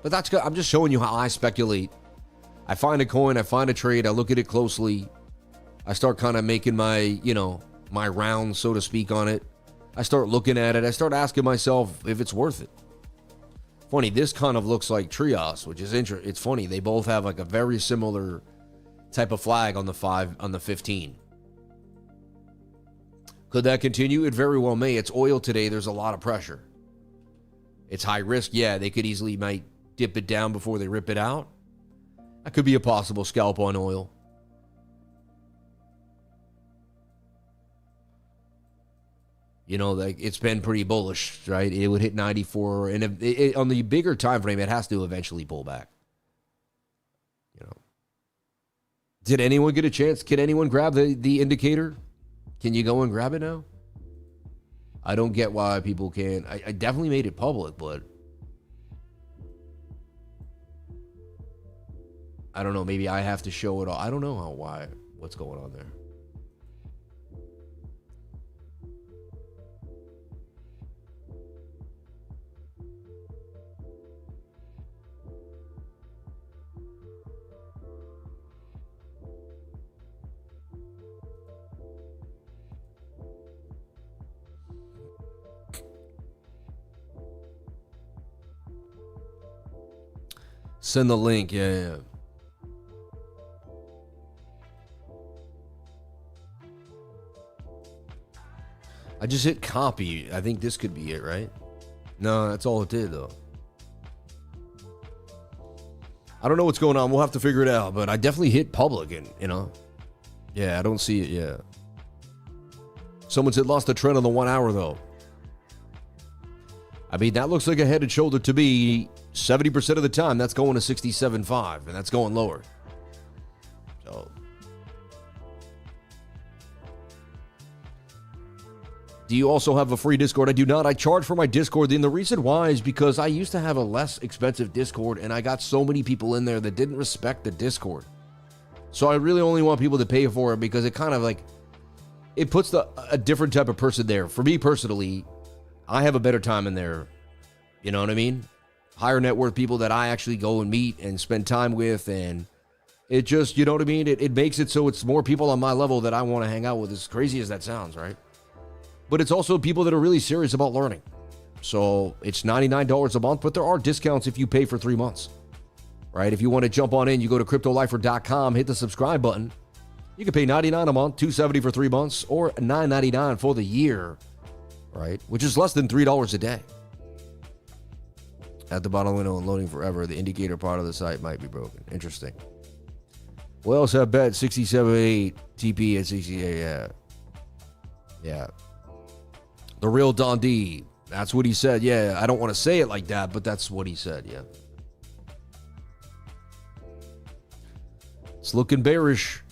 Speaker 1: But that's good. I'm just showing you how I speculate. I find a coin, I find a trade, I look at it closely. I start kind of making my, you know, my rounds, so to speak, on it. I start looking at it. I start asking myself if it's worth it. Funny, this kind of looks like Trios, which is interesting. It's funny. They both have like a very similar type of flag on the 15. Could that continue? It very well may. It's oil today. There's a lot of pressure. It's high risk. Yeah, they could easily might dip it down before they rip it out. That could be a possible scalp on oil. You know, like it's been pretty bullish, right? It would hit 94, and if on the bigger time frame, it has to eventually pull back. You know, did anyone get a chance? Can anyone grab the indicator? Can you go and grab it now? I don't get why people can't. I definitely made it public, but I don't know. Maybe I have to show it all. I don't know what's going on there. Send the link. Yeah. I just hit copy. I think this could be it, right? No, that's all it did, though. I don't know what's going on. We'll have to figure it out. But I definitely hit public, and, you know. Yeah, I don't see it. Yeah. Someone said lost the trend on the 1 hour, though. I mean, that looks like a head and shoulder to me. 70% of the time, that's going to 67.5, and that's going lower. So, do you also have a free Discord? I do not. I charge for my Discord, and the reason why is because I used to have a less expensive Discord, and I got so many people in there that didn't respect the Discord. So I really only want people to pay for it because it kind of like, it puts a different type of person there. For me personally, I have a better time in there. You know what I mean? Higher net worth people that I actually go and meet and spend time with. And it just, you know what I mean? It makes it so it's more people on my level that I want to hang out with, as crazy as that sounds, right? But it's also people that are really serious about learning. So it's $99 a month, but there are discounts if you pay for 3 months, right? If you want to jump on in, you go to cryptolifer.com, hit the subscribe button. You can pay $99 a month, $270 for 3 months, or $9.99 for the year, right? Which is less than $3 a day. At the bottom window and loading forever, the indicator part of the site might be broken. Interesting. We also have bet 67.8 TP at 68. Yeah. Yeah. The real Don D. That's what he said. Yeah. I don't want to say it like that, but that's what he said. Yeah. It's looking bearish.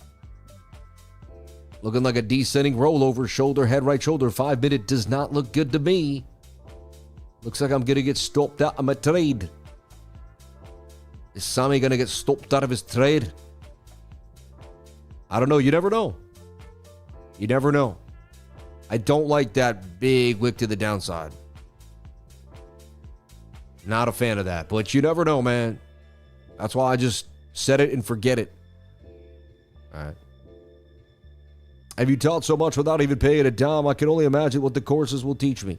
Speaker 1: Looking like a descending rollover. Shoulder, head, right shoulder. 5 minute does not look good to me. Looks like I'm going to get stopped out of my trade. Is Sammy going to get stopped out of his trade? I don't know. You never know. You never know. I don't like that big wick to the downside. Not a fan of that. But you never know, man. That's why I just set it and forget it. All right. Have you taught so much without even paying a dime? I can only imagine what the courses will teach me.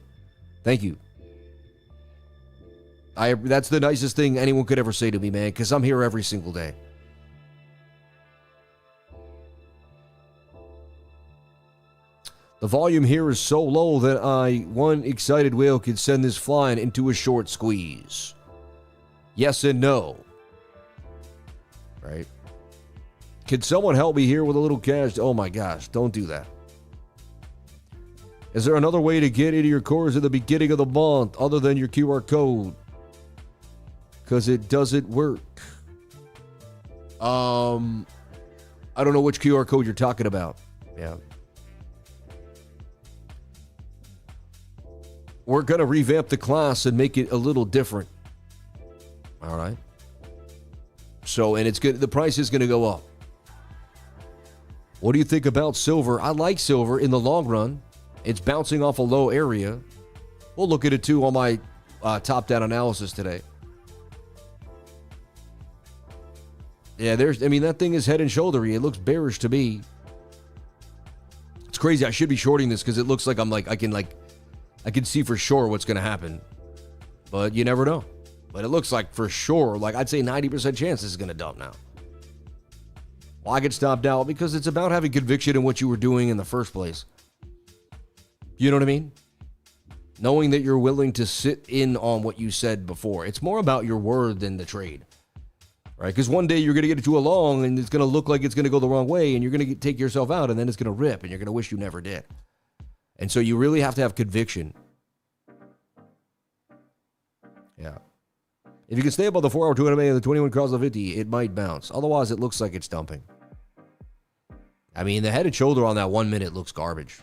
Speaker 1: Thank you. That's the nicest thing anyone could ever say to me, man, because I'm here every single day. The volume here is so low that one excited whale could send this flying into a short squeeze. Yes and no. Right? Can someone help me here with a little cash? Oh my gosh, don't do that. Is there another way to get into your course at the beginning of the month other than your QR code? Because it doesn't work. I don't know which QR code you're talking about. Yeah. We're going to revamp the class and make it a little different. All right. So, and it's good. The price is going to go up. What do you think about silver? I like silver in the long run. It's bouncing off a low area. We'll look at it too on my top-down analysis today. Yeah, that thing is head and shouldery. It looks bearish to me. It's crazy. I should be shorting this because it looks like I can see for sure what's going to happen. But you never know. But it looks like for sure, I'd say 90% chance this is going to dump now. Why get stopped out? Because it's about having conviction in what you were doing in the first place. You know what I mean? Knowing that you're willing to sit in on what you said before. It's more about your word than the trade. Right? Because one day you're going to get into a long and it's going to look like it's going to go the wrong way and you're going to take yourself out and then it's going to rip and you're going to wish you never did. And so you really have to have conviction. Yeah. If you can stay above the 4-hour 200 MA and the 21 cross of 50, it might bounce. Otherwise, it looks like it's dumping. I mean, the head and shoulder on that 1 minute looks garbage.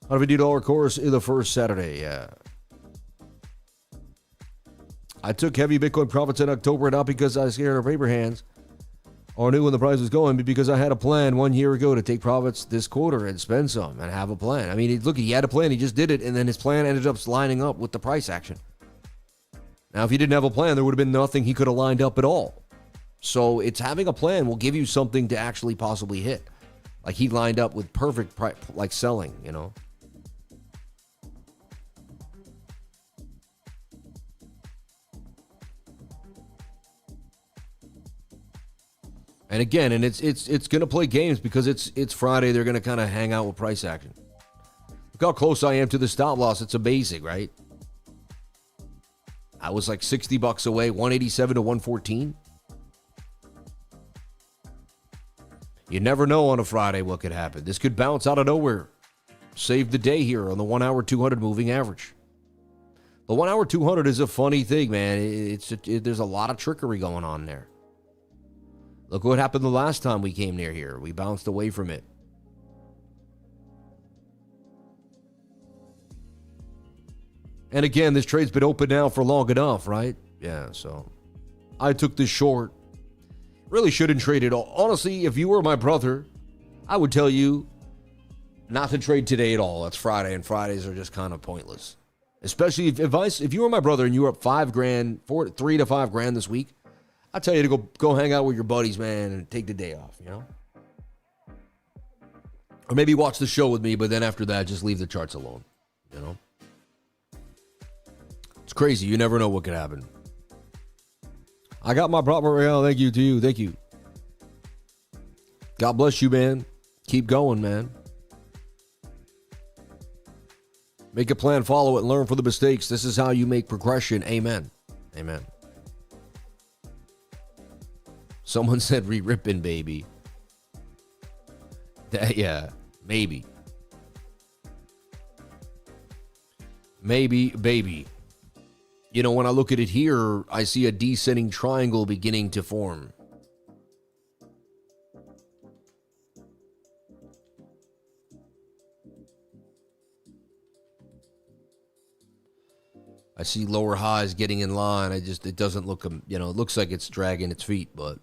Speaker 1: $150 course in the first Saturday, yeah. I took heavy Bitcoin profits in October, not because I was scared of paper hands or knew when the price was going, but because I had a plan 1 year ago to take profits this quarter and spend some and have a plan. I mean, look, he had a plan. He just did it, and then his plan ended up lining up with the price action. Now, if he didn't have a plan, there would have been nothing he could have lined up at all. So it's having a plan will give you something to actually possibly hit. Like he lined up with perfect like selling, you know. And again, and it's going to play games because it's Friday. They're going to kind of hang out with price action. Look how close I am to the stop loss. It's a basic, right? I was like $60 away, 187 to 114. You never know on a Friday what could happen. This could bounce out of nowhere. Save the day here on the 1 hour 200 moving average. The 1 hour 200 is a funny thing, man. There's a lot of trickery going on there. Look what happened the last time we came near here. We bounced away from it. And again, this trade's been open now for long enough, right? Yeah, so I took this short. Really shouldn't trade it all. Honestly, if you were my brother, I would tell you not to trade today at all. It's Friday, and Fridays are just kind of pointless. Especially if you were my brother and you were up $3 to $5 grand this week, I'd tell you to go hang out with your buddies, man, and take the day off, you know? Or maybe watch the show with me, but then after that, just leave the charts alone, you know? It's crazy. You never know what could happen. I got my proper real. Thank you to you. Thank you. God bless you, man. Keep going, man. Make a plan, follow it, and learn from the mistakes. This is how you make progression. Amen. Amen. Someone said re-ripping, baby. Yeah, maybe. Maybe, baby. You know, when I look at it here, I see a descending triangle beginning to form. I see lower highs getting in line. It doesn't look, you know, it looks like it's dragging its feet, but.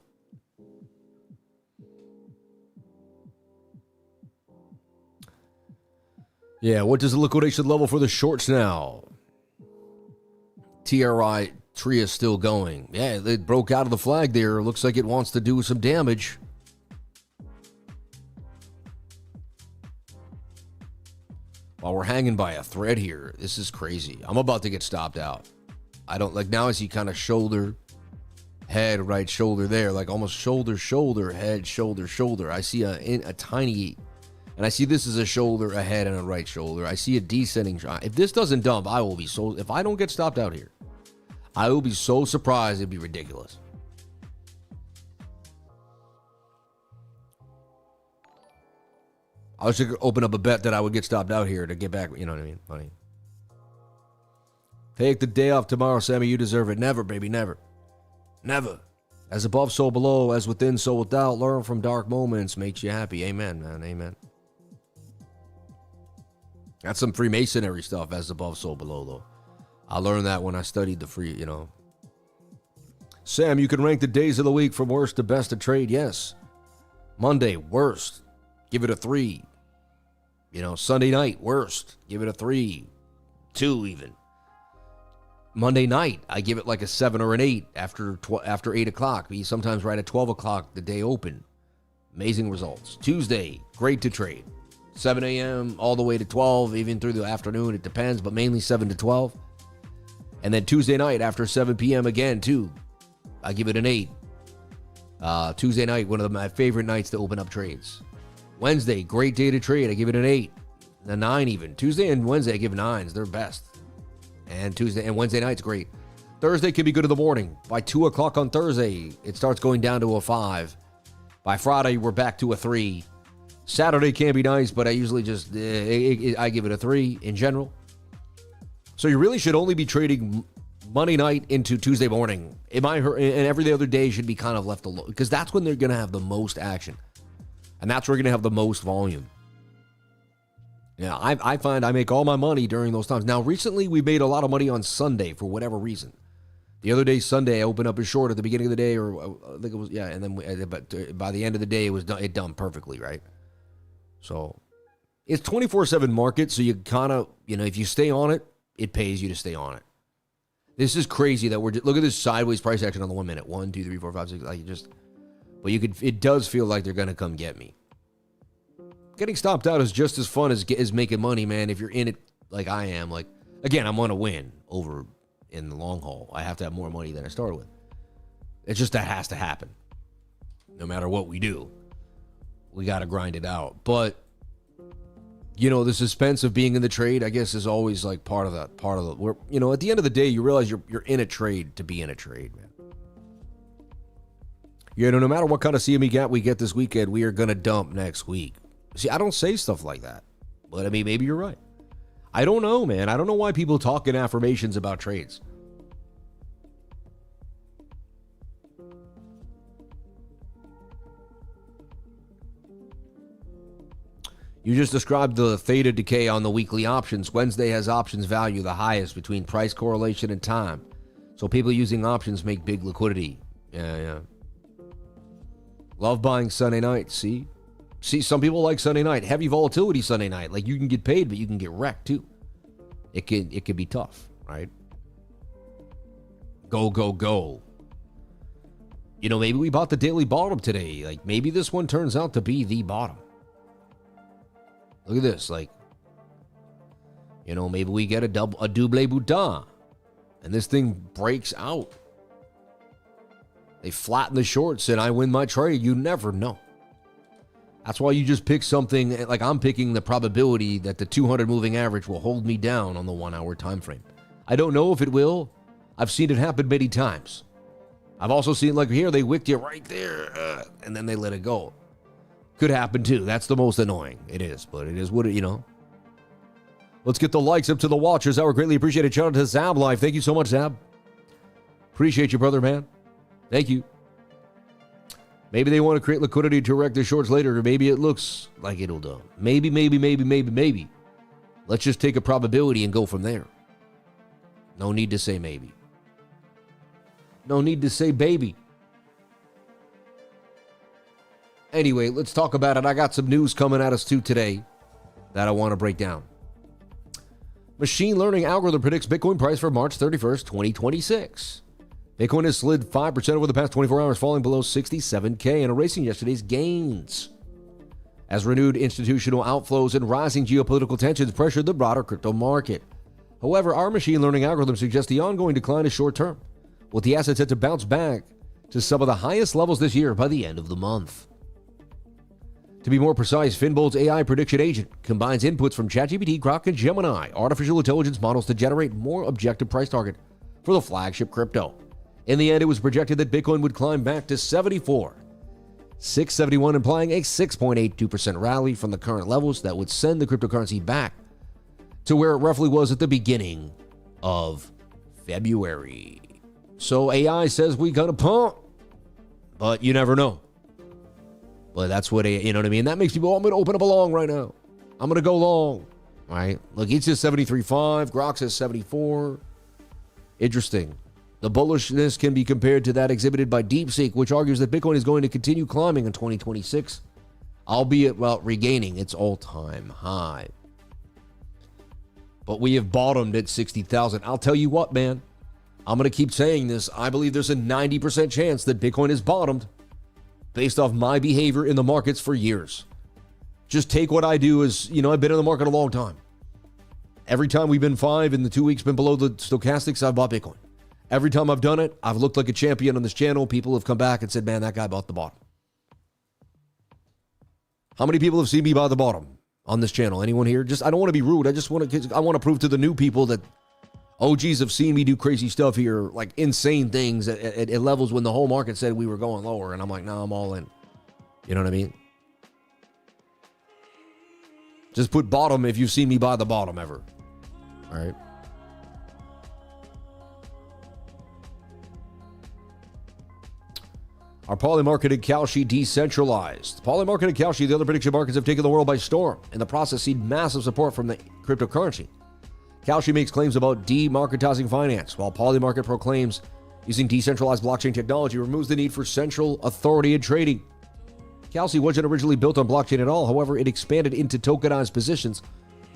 Speaker 1: Yeah, what does the liquidation level for the shorts now? TRIA still going. Yeah, it broke out of the flag there. Looks like it wants to do some damage. While we're hanging by a thread here, this is crazy. I'm about to get stopped out. I don't like now. I see kind of shoulder, head, right shoulder there, like almost shoulder, shoulder, head, shoulder, shoulder. I see a tiny, and I see this is a shoulder, a head, and a right shoulder. I see a descending. If this doesn't dump, I will be so. If I don't get stopped out here, I will be so surprised. It'd be ridiculous. I was just going to open up a bet that I would get stopped out here to get back. You know what I mean? Funny. Take the day off tomorrow, Sammy. You deserve it. Never, baby. Never. Never. As above, so below. As within, so without. Learn from dark moments. Makes you happy. Amen, man. Amen. That's some Freemasonry stuff. As above, so below, though. I learned that when I studied the free, you know. Sam, you can rank the days of the week from worst to best to trade. Yes. Monday, worst. Give it a 3. You know, Sunday night, worst. Give it a 3. 2 even. Monday night, I give it like a 7 or an 8 after 8 o'clock. We sometimes right at 12 o'clock, the day open. Amazing results. Tuesday, great to trade. 7 a.m. all the way to 12, even through the afternoon. It depends, but mainly 7 to 12. And then Tuesday night after 7 p.m. again, too. I give it an 8. Tuesday night, one of my favorite nights to open up trades. Wednesday, great day to trade. I give it an 8, a 9 even. Tuesday and Wednesday, I give 9s. They're best. And Tuesday and Wednesday night's great. Thursday can be good in the morning. By 2 o'clock on Thursday, it starts going down to a 5. By Friday, we're back to a 3. Saturday can be nice, but I usually just, I give it a 3 in general. So you really should only be trading Monday night into Tuesday morning. And every other day should be kind of left alone because that's when they're going to have the most action. And that's where we're going to have the most volume. Yeah, I find I make all my money during those times. Now, recently, we made a lot of money on Sunday for whatever reason. The other day, Sunday, I opened up a short at the beginning of the day, or I think it was, yeah, and then but by the end of the day, it done perfectly, right? So it's 24/7 market, so you kind of, if you stay on it, it pays you to stay on it. This is crazy that look at this sideways price action on the 1 minute. 1, 2, 3, 4, 5, 6, but it does feel like they're going to come get me. Getting stopped out is just as fun as making money, man, if you're in it like I am. Like, again, I'm going to win over in the long haul. I have to have more money than I started with. It's just that has to happen. No matter what we do, we got to grind it out. But, the suspense of being in the trade, I guess, is always like part of the, at the end of the day, you realize you're in a trade to be in a trade, man. No matter what kind of CME gap we get this weekend, we are going to dump next week. See, I don't say stuff like that, but I mean, maybe you're right. I don't know, man. I don't know why people talk in affirmations about trades. You just described the theta decay on the weekly options. Wednesday has options value the highest between price correlation and time. So people using options make big liquidity. Yeah. Love buying Sunday night, see? See, some people like Sunday night. Heavy volatility Sunday night. Like, you can get paid, but you can get wrecked, too. It can be tough, right? Go. Maybe we bought the daily bottom today. Like, maybe this one turns out to be the bottom. Look at this. Like, maybe we get a double boudin, and this thing breaks out. They flatten the shorts, and I win my trade. You never know. That's why you just pick something, like I'm picking the probability that the 200 moving average will hold me down on the 1 hour time frame. I don't know if it will. I've seen it happen many times. I've also seen, like here, they wicked you right there, and then they let it go. Could happen too. That's the most annoying. It is, but it is what it, Let's get the likes up to the watchers. Our greatly appreciated. Shout out to Zab Life. Thank you so much, Zab. Appreciate you, brother, man. Thank you. Maybe they want to create liquidity to erect their shorts later, or maybe it looks like it'll do. Maybe. Let's just take a probability and go from there. No need to say maybe. No need to say baby. Anyway, let's talk about it. I got some news coming at us too today that I want to break down. Machine learning algorithm predicts Bitcoin price for March 31st, 2026. Bitcoin has slid 5% over the past 24 hours, falling below 67K and erasing yesterday's gains, as renewed institutional outflows and rising geopolitical tensions pressured the broader crypto market. However, our machine learning algorithm suggests the ongoing decline is short-term, with the asset set to bounce back to some of the highest levels this year by the end of the month. To be more precise, Finbold's AI prediction agent combines inputs from ChatGPT, Grok, and Gemini artificial intelligence models to generate more objective price target for the flagship crypto. In the end, it was projected that Bitcoin would climb back to 74,671, implying a 6.82% rally from the current levels that would send the cryptocurrency back to where it roughly was at the beginning of February. So AI says we got to pump, but you never know. But that's what, you know what I mean? That makes people, I'm going to open up a long right now. I'm going to go long, right? Look, he says 73.5, Grok says 74. Interesting. The bullishness can be compared to that exhibited by DeepSeek, which argues that Bitcoin is going to continue climbing in 2026, albeit while regaining its all-time high. But we have bottomed at 60,000. I'll tell you what, man. I'm going to keep saying this. I believe there's a 90% chance that Bitcoin is bottomed based off my behavior in the markets for years. Just take what I do as, I've been in the market a long time. Every time we've been 5 and the 2 weeks been below the stochastics, I've bought Bitcoin. Every time I've done it, I've looked like a champion on this channel. People have come back and said, man, that guy bought the bottom. How many people have seen me buy the bottom on this channel? Anyone here? I don't want to be rude. I want to prove to the new people that OGs have seen me do crazy stuff here, like insane things at levels when the whole market said we were going lower. And I'm like, no, I'm all in. You know what I mean? Just put bottom if you've seen me buy the bottom ever. All right. Are poly-marketed Kalshi decentralized? Poly-marketed Kalshi, the other prediction markets have taken the world by storm. In the process, seen massive support from the cryptocurrency. Kalshi makes claims about demarketizing finance, while Polymarket proclaims using decentralized blockchain technology removes the need for central authority in trading. Calci wasn't originally built on blockchain at all. However, it expanded into tokenized positions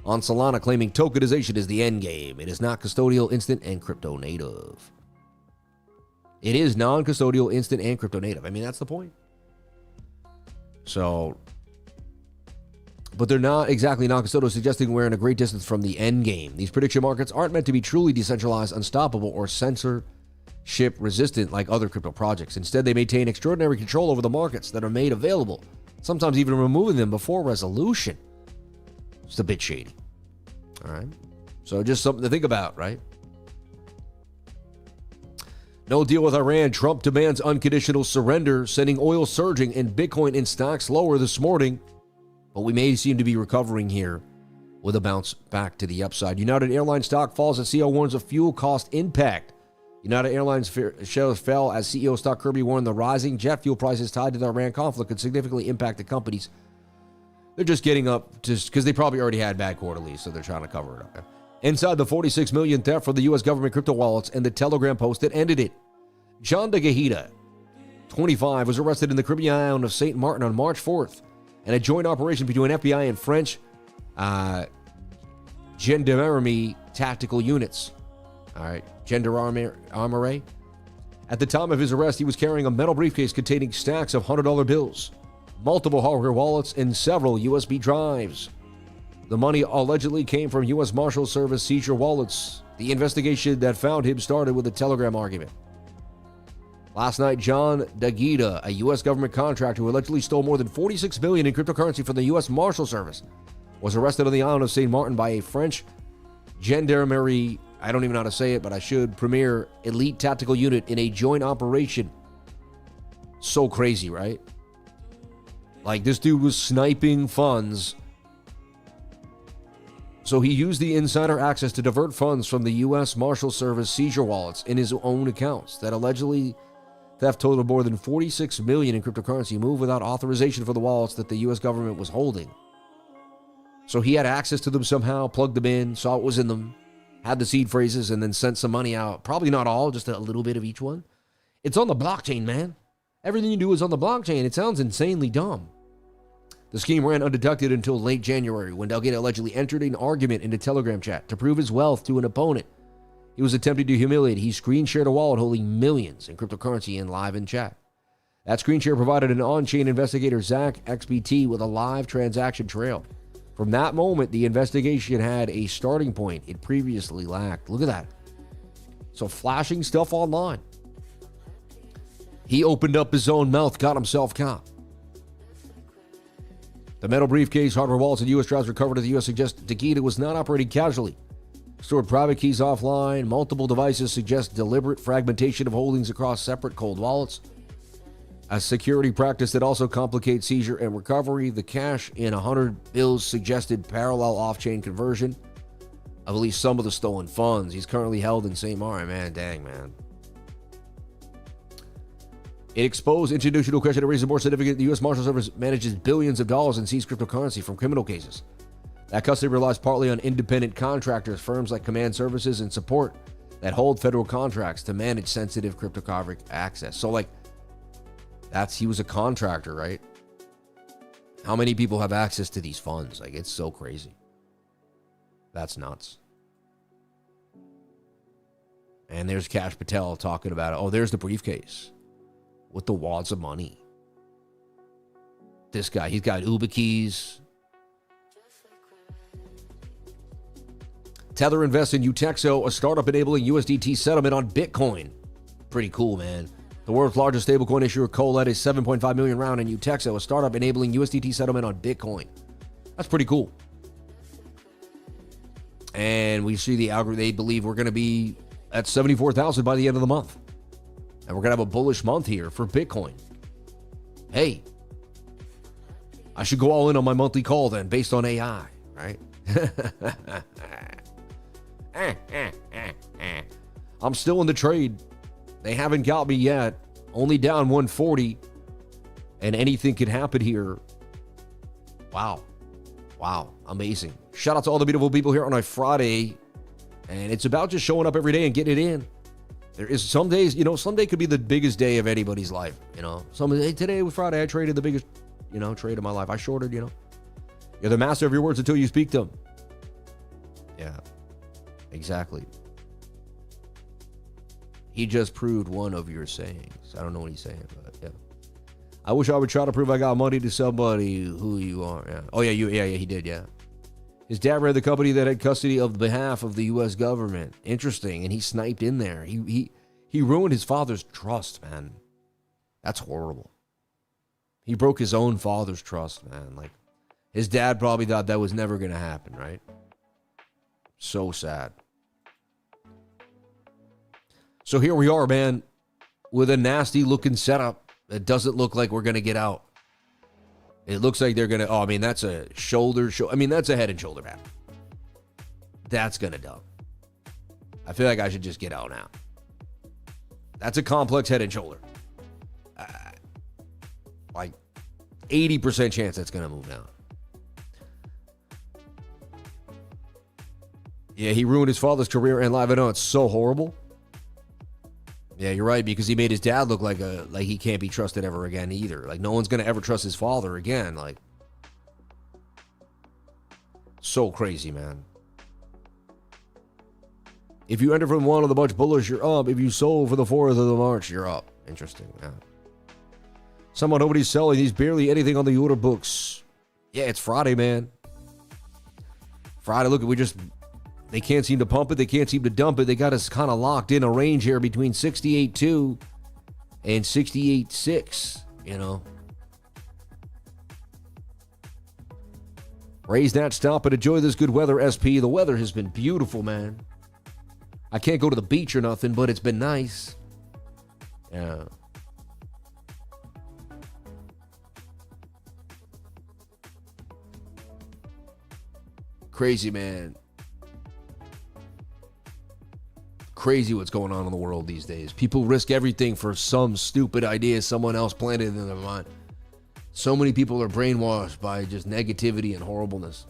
Speaker 1: on Solana, claiming tokenization is the end game. It is not custodial, instant, and crypto native. It is non-custodial, instant, and crypto native. I mean, that's the point. So, but they're not exactly non-custodial, suggesting we're in a great distance from the end game. These prediction markets aren't meant to be truly decentralized, unstoppable, or censorship resistant like other crypto projects. Instead, they maintain extraordinary control over the markets that are made available, sometimes even removing them before resolution. It's a bit shady. All right. So just something to think about, right? No deal with Iran. Trump demands unconditional surrender, sending oil surging and Bitcoin in stocks lower this morning. But we may seem to be recovering here with a bounce back to the upside. United Airlines stock falls as CEO warns of fuel cost impact. United Airlines shares fell as CEO stock Kirby warned the rising jet fuel prices tied to the Iran conflict could significantly impact the companies. They're just getting up to, because they probably already had bad quarterlies, so they're trying to cover it up. Inside the 46 million theft from the U.S. government crypto wallets and the Telegram post that ended it. John de Gahita, 25, was arrested in the Caribbean island of St. Martin on March 4th, and a joint operation between FBI and French gendarmerie tactical units. All right, gendarmerie. At the time of his arrest, he was carrying a metal briefcase containing stacks of $100 bills, multiple hardware wallets, and several USB drives. The money allegedly came from U.S. Marshal Service seizure wallets. The investigation that found him started with a Telegram argument. Last night, John Dagida, a U.S. government contractor who allegedly stole more than $46 billion in cryptocurrency from the U.S. Marshal Service, was arrested on the island of St. Martin by a French gendarmerie, I don't even know how to say it, but I should, premier elite tactical unit in a joint operation. So crazy, right? Like, this dude was sniping funds. So he used the insider access to divert funds from the U.S. Marshal Service seizure wallets in his own accounts. That allegedly theft totaled more than $46 million in cryptocurrency, moved without authorization for the wallets that the U.S. government was holding. So he had access to them somehow, plugged them in, saw what was in them, had the seed phrases, and then sent some money out. Probably not all, just a little bit of each one. It's on the blockchain, man. Everything you do is on the blockchain. It sounds insanely dumb. The scheme ran undetected until late January, when Delgado allegedly entered an argument in a Telegram chat to prove his wealth to an opponent. He was attempting to humiliate. He screen shared a wallet holding millions in cryptocurrency and live in chat. That screen share provided an on-chain investigator, Zach XBT, with a live transaction trail. From that moment, the investigation had a starting point it previously lacked. Look at that. So flashing stuff online. He opened up his own mouth, got himself caught. The metal briefcase, hardware wallets, and U.S. drives recovered at the U.S. suggest Dagita was not operating casually. Stored private keys offline. Multiple devices suggest deliberate fragmentation of holdings across separate cold wallets. A security practice that also complicates seizure and recovery. The cash in 100 bills suggested parallel off-chain conversion of at least some of the stolen funds. He's currently held in St. Martin. Man, dang, man. It exposed institutional question that raises more significant. The U.S. Marshal Service manages billions of dollars in seized cryptocurrency from criminal cases. That custody relies partly on independent contractors, firms like Command Services and Support, that hold federal contracts to manage sensitive cryptographic access. So, like, he was a contractor, right? How many people have access to these funds? Like, it's so crazy. That's nuts. And there's Kash Patel talking about it. Oh, there's the briefcase with the wads of money. This guy, he's got Uber keys. Tether invests in Utexo, a startup enabling USDT settlement on Bitcoin. Pretty cool, man. The world's largest stablecoin issuer co-led a $7.5 million round in Utexo, a startup enabling USDT settlement on Bitcoin. That's pretty cool. And we see the algorithm. They believe we're going to be at 74,000 by the end of the month. And we're going to have a bullish month here for Bitcoin. Hey, I should go all in on my monthly call then, based on AI, right? I'm still in the trade. They haven't got me yet. Only down 140. And anything could happen here. Wow. Wow. Amazing. Shout out to all the beautiful people here on a Friday. And it's about just showing up every day and getting it in. There is some days, you know, Sunday could be the biggest day of anybody's life, you know. Hey, today was Friday, I traded the biggest, you know, trade of my life. I shorted, you know. You're the master of your words until you speak them. Yeah, exactly. He just proved one of your sayings. I don't know what he's saying, but yeah. I wish I would try to prove I got money to somebody who you are. Yeah. Oh, yeah, he did, yeah. His dad ran the company that had custody of behalf of the U.S. government. Interesting, and he sniped in there. He ruined his father's trust, man. That's horrible. He broke his own father's trust, man. Like, his dad probably thought that was never going to happen, right? So sad. So here we are, man, with a nasty-looking setup. It doesn't look like we're going to get out. It looks like they're going to... Oh, I mean, that's a shoulder... I mean, that's a head and shoulder back. That's going to dump. I feel like I should just get out now. That's a complex head and shoulder. Like, 80% chance that's going to move down. Yeah, he ruined his father's career and life. I know it's so horrible. Yeah, you're right, because he made his dad look like he can't be trusted ever again either. Like, no one's going to ever trust his father again. Like, so crazy, man. If you enter from one of the bunch bullish, you're up. If you sold for the 4th of the March, you're up. Interesting, yeah. Someone nobody's selling. He's barely anything on the order books. Yeah, it's Friday, man. Friday, look, they can't seem to pump it. They can't seem to dump it. They got us kind of locked in a range here between 68.2 and 68.6, you know. Raise that stop and enjoy this good weather, SP. The weather has been beautiful, man. I can't go to the beach or nothing, but it's been nice. Yeah. Crazy, man. Crazy what's going on in the world these days. People risk everything for some stupid idea someone else planted in their mind. So many people are brainwashed by just negativity and horribleness.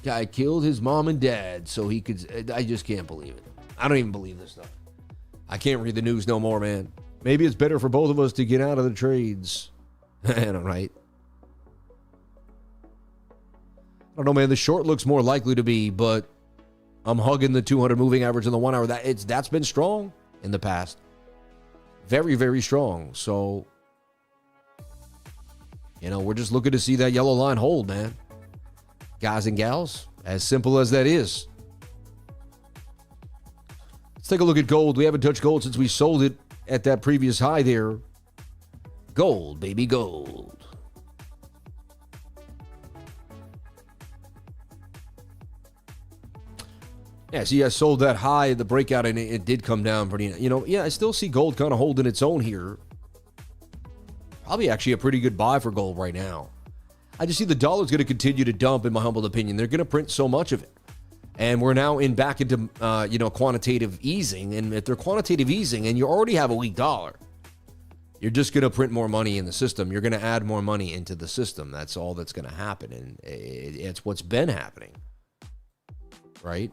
Speaker 1: Guy killed his mom and dad so he could... I just can't believe it. I don't even believe this stuff. I can't read the news no more, man. Maybe it's better for both of us to get out of the trades. I know, right? I don't know, man. The short looks more likely to be, but I'm hugging the 200 moving average in the 1 hour. That's been strong in the past. Very, very strong. So, you know, we're just looking to see that yellow line hold, man. Guys and gals, as simple as that is. Let's take a look at gold. We haven't touched gold since we sold it at that previous high there. Gold, baby, gold. Yeah, see, I sold that high, the breakout, and it did come down pretty, you know, yeah, I still see gold kind of holding its own here. Probably actually a pretty good buy for gold right now. I just see the dollar's going to continue to dump, in my humble opinion. They're going to print so much of it. And we're now back into, quantitative easing. And if they're quantitative easing and you already have a weak dollar, you're just going to print more money in the system. You're going to add more money into the system. That's all that's going to happen. And it's what's been happening. Right?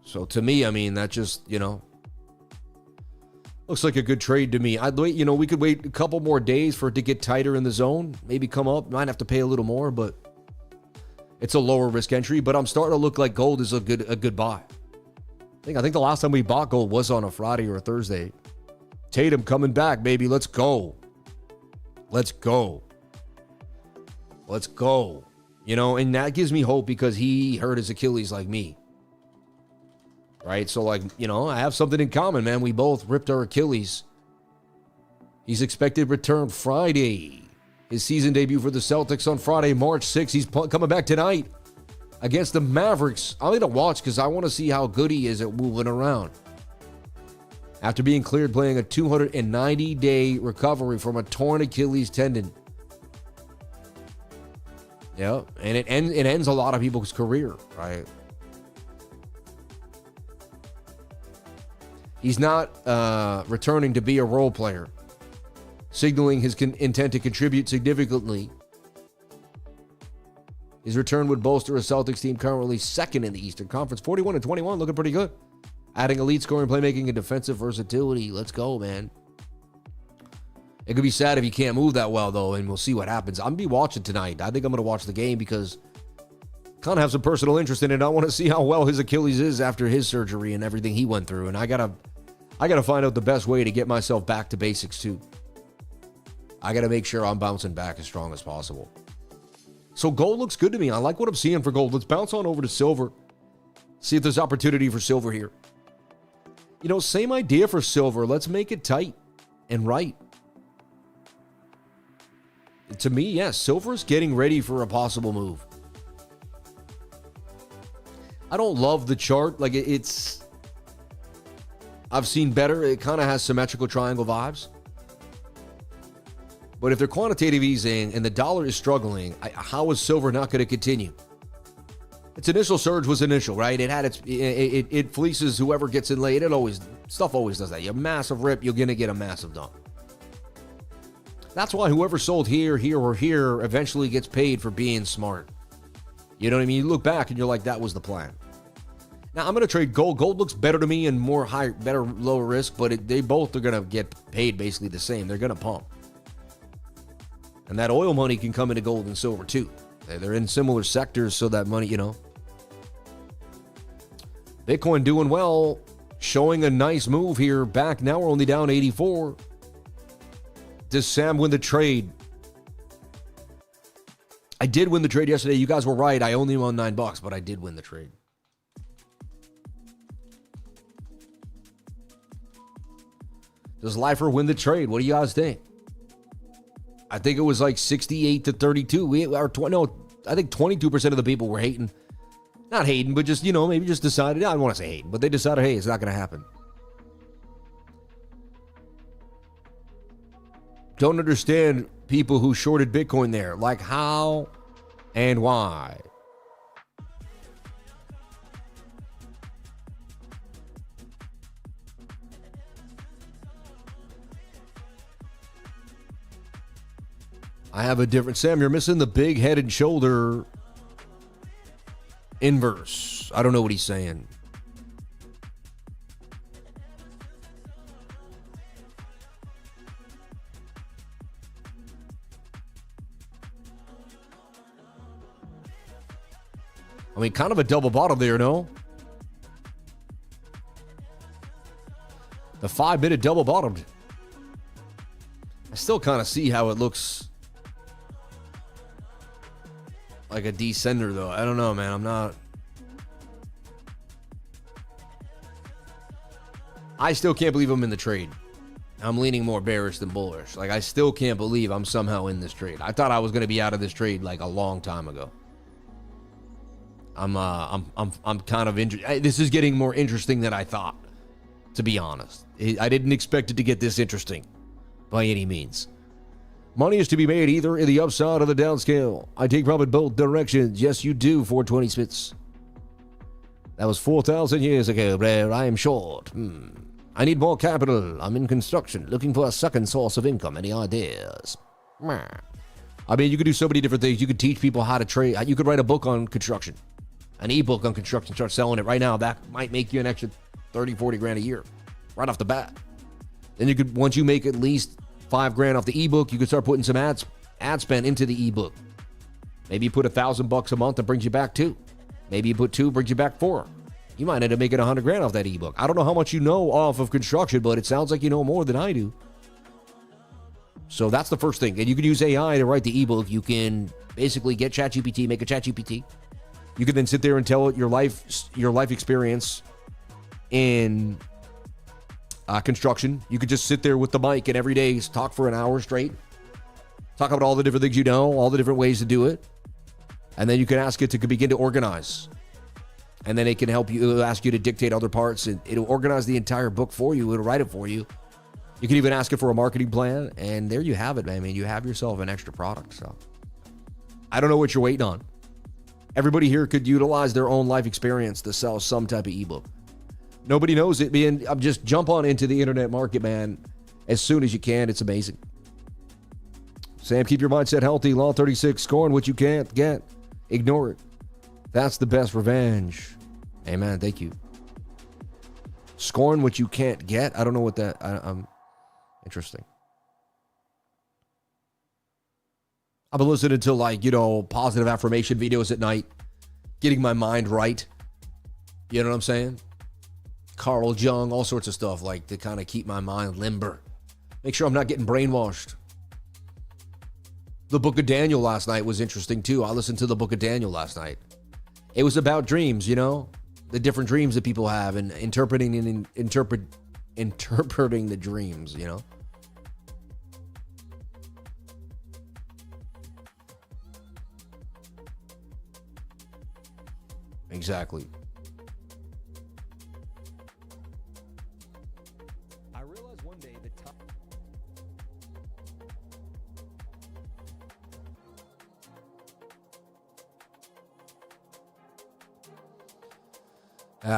Speaker 1: So to me, I mean, that just, looks like a good trade to me. I'd wait, we could wait a couple more days for it to get tighter in the zone. Maybe come up. Might have to pay a little more, but it's a lower risk entry. But I'm starting to look like gold is a good buy. I think the last time we bought gold was on a Friday or a Thursday. Tatum coming back, baby. Let's go. Let's go. Let's go. And that gives me hope because he hurt his Achilles like me. Right? So, I have something in common, man. We both ripped our Achilles. He's expected return Friday. His season debut for the Celtics on Friday, March 6th. He's coming back tonight against the Mavericks. I'm going to watch because I want to see how good he is at moving around. After being cleared playing a 290-day recovery from a torn Achilles tendon. Yeah, and it ends a lot of people's career, right? He's not returning to be a role player. signaling his intent to contribute significantly. His return would bolster a Celtics team currently second in the Eastern Conference, 41-21, looking pretty good. Adding elite scoring, playmaking, and defensive versatility. Let's go, man. It could be sad if he can't move that well, though, and we'll see what happens. I'm going to be watching tonight. I think I'm going to watch the game because I kind of have some personal interest in it. I want to see how well his Achilles is after his surgery and everything he went through. And I gotta find out the best way to get myself back to basics, too. I got to make sure I'm bouncing back as strong as possible. So gold looks good to me. I like what I'm seeing for gold. Let's bounce on over to silver. See if there's opportunity for silver here. You know, same idea for silver. Let's make it tight and right. To me, yes, silver's getting ready for a possible move. I don't love the chart. Like, it's... I've seen better. It kind of has symmetrical triangle vibes. But if they're quantitative easing and the dollar is struggling, how is silver not going to continue? Its initial surge was initial, right? It had it fleeces whoever gets in late. Stuff always does that. You have a massive rip, you're going to get a massive dump. That's why whoever sold here, or here eventually gets paid for being smart. You know what I mean? You look back and you're like, that was the plan. Now, I'm going to trade gold. Gold looks better to me and better, lower risk, but they both are going to get paid basically the same. They're going to pump. And that oil money can come into gold and silver too. They're in similar sectors, so that money, you know. Bitcoin doing well, showing a nice move here. Back now, we're only down 84. Does Sam win the trade? I did win the trade yesterday. You guys were right. I only won $9, but I did win the trade. Does Lifer win the trade? What do you guys think? I think it was like 68-32. I think 22% of the people were hating. Not hating, but just, maybe just decided, I don't want to say hating, but they decided, hey, it's not going to happen. Don't understand people who shorted Bitcoin there. Like how and why. I have a different... Sam, you're missing the big head and shoulder inverse. I don't know what he's saying. I mean, kind of a double bottom there, no? The 5-minute double bottomed. I still kind of see how it looks like a descender, though. I don't know, man. I'm not... I still can't believe I'm in the trade. I'm leaning more bearish than bullish. Like, I still can't believe I'm somehow in this trade. I thought I was going to be out of this trade like a long time ago. I'm kind of interested. This is getting more interesting than I thought, to be honest. I didn't expect it to get this interesting by any means. Money is to be made either in the upside or the downscale. I take profit both directions. Yes, you do, 420 spits. That was 4,000 years ago, Blair. I am short. I need more capital. I'm in construction, looking for a second source of income. Any ideas? I mean, you could do so many different things. You could teach people how to trade. You could write a book on construction, an ebook on construction, start selling it right now. That might make you an extra 30, 40 grand a year right off the bat. Then you could, once you make at least $5,000 off the ebook, you could start putting some ad spend into the ebook. Maybe you put $1,000 a month, that brings you back $2. Maybe you put $2, brings you back $4. You might end up making $100,000 off that ebook. I don't know how much you know off of construction, but it sounds like you know more than I do. So that's the first thing. And you can use AI to write the ebook. You can basically get ChatGPT, make a ChatGPT. You can then sit there and tell it your life experience in construction. You could just sit there with the mic and every day talk for an hour straight. Talk about all the different things you know, all the different ways to do it. And then you can ask it to begin to organize. And then it can help you, it'll ask you to dictate other parts, and it'll organize the entire book for you. It'll write it for you. You can even ask it for a marketing plan, and there you have it, man. I mean, you have yourself an extra product. So I don't know what you're waiting on. Everybody here could utilize their own life experience to sell some type of ebook. Nobody knows it, man. I'm just jump on into the internet market, man, as soon as you can. It's amazing. Sam, keep your mindset healthy. Law 36, scorn what you can't get. Ignore it. That's the best revenge. Amen. Thank you. Scorn what you can't get. I don't know what that. I'm interesting. I've been listening to, like, you know, positive affirmation videos at night, getting my mind right. You know what I'm saying? Carl Jung, all sorts of stuff, like, to kind of keep my mind limber. Make sure I'm not getting brainwashed. The Book of Daniel last night was interesting too. I listened to the Book of Daniel last night. It was about dreams, you know, the different dreams that people have, and interpreting the dreams, you know. Exactly. I realized one day that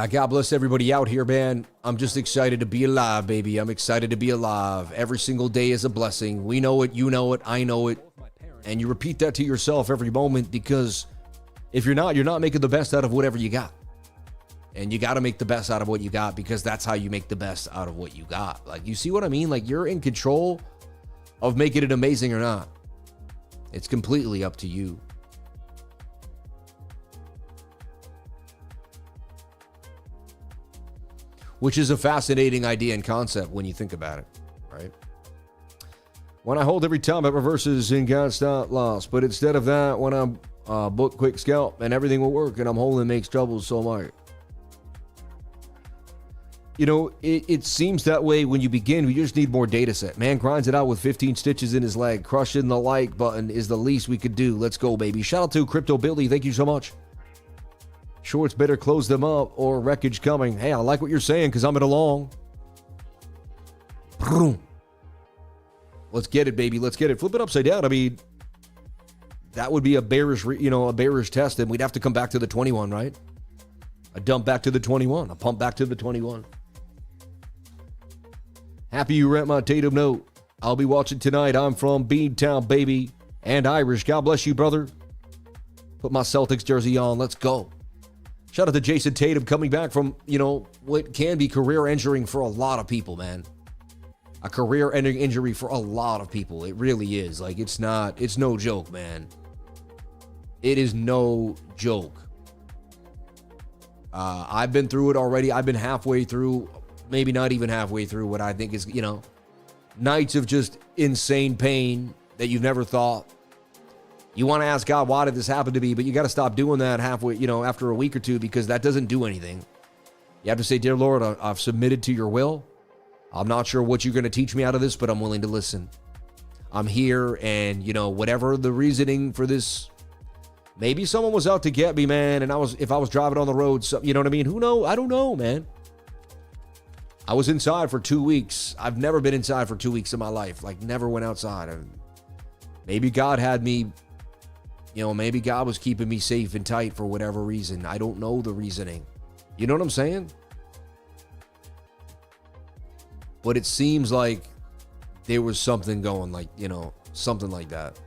Speaker 1: God bless everybody out here, man. I'm just excited to be alive, baby. I'm excited to be alive. Every single day is a blessing. We know it, you know it, I know it. And you repeat that to yourself every moment, because if you're not making the best out of whatever you got. And you got to make the best out of what you got, because that's how you make the best out of what you got. Like, you see what I mean? Like, you're in control of making it amazing or not. It's completely up to you. Which is a fascinating idea and concept when you think about it, right? When I hold every time it reverses in God's stop loss, but instead of that, when I'm book quick scalp and everything will work, and I'm holding makes trouble so much. You know, it seems that way when you begin. We just need more data set. Man grinds it out with 15 stitches in his leg. Crushing the like button is the least we could do. Let's go, baby. Shout out to Crypto Billy. Thank you so much. Shorts better close them up or wreckage coming. Hey, I like what you're saying, because I'm at a long. Let's get it, baby. Let's get it. Flip it upside down. I mean, that would be a bearish, a bearish test, and we'd have to come back to the 21, right? A dump back to the 21. A pump back to the 21. Happy you rent my Tatum note. I'll be watching tonight. I'm from Beantown, baby, and Irish. God bless you, brother. Put my Celtics jersey on. Let's go. Shout out to Jason Tatum coming back from, what can be career injuring for a lot of people, man. A career-ending injury for a lot of people. It really is. Like, it's no joke, man. It is no joke. I've been through it already. I've been halfway through, maybe not even halfway through what I think is, nights of just insane pain that you've never thought. You want to ask God, why did this happen to me? But you got to stop doing that halfway, after a week or two, because that doesn't do anything. You have to say, dear Lord, I've submitted to your will. I'm not sure what you're going to teach me out of this, but I'm willing to listen. I'm here, and, whatever the reasoning for this, maybe someone was out to get me, man, and if I was driving on the road, you know what I mean? Who knows? I don't know, man. I was inside for 2 weeks. I've never been inside for 2 weeks in my life. Like, never went outside. Maybe God had me, maybe God was keeping me safe and tight for whatever reason. I don't know the reasoning. You know what I'm saying? But it seems like there was something going, like, something like that.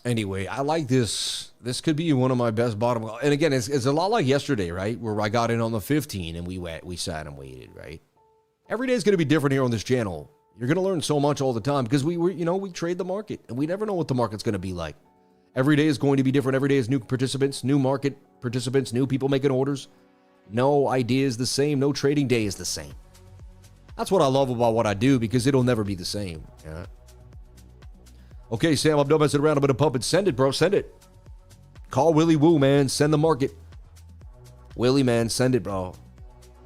Speaker 1: Anyway, I like this. This could be one of my best bottom. And again, it's a lot like yesterday, right? Where I got in on the 15 and we sat and waited, right? Every day is going to be different here on this channel. You're going to learn so much all the time because we trade the market and we never know what the market's going to be like. Every day is going to be different. Every day is new participants, new market participants, new people making orders. No idea is the same. No trading day is the same. That's what I love about what I do, because it'll never be the same. Yeah. Okay, Sam, I'm done messing around. I'm going to pump it. Send it, bro. Send it. Call Willie Woo, man. Send the market. Willie, man, send it, bro.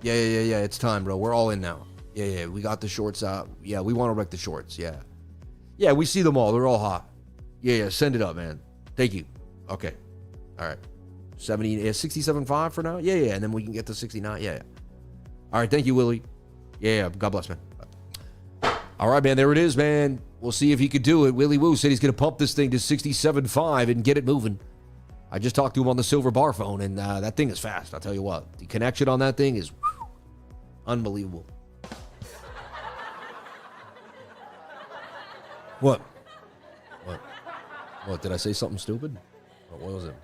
Speaker 1: Yeah. It's time, bro. We're all in now. Yeah. We got the shorts out. Yeah, we want to wreck the shorts. Yeah. Yeah, we see them all. They're all hot. Yeah. Send it up, man. Thank you. Okay. All right. 70, 67.5 for now? Yeah, and then we can get to 69. Yeah. All right, thank you, Willie. Yeah, God bless, man. All right, man, there it is, man. We'll see if he could do it. Willie Woo said he's going to pump this thing to 67.5 and get it moving. I just talked to him on the silver bar phone, and that thing is fast. I'll tell you what. The connection on that thing is unbelievable. What? What? Did I say something stupid? What was it?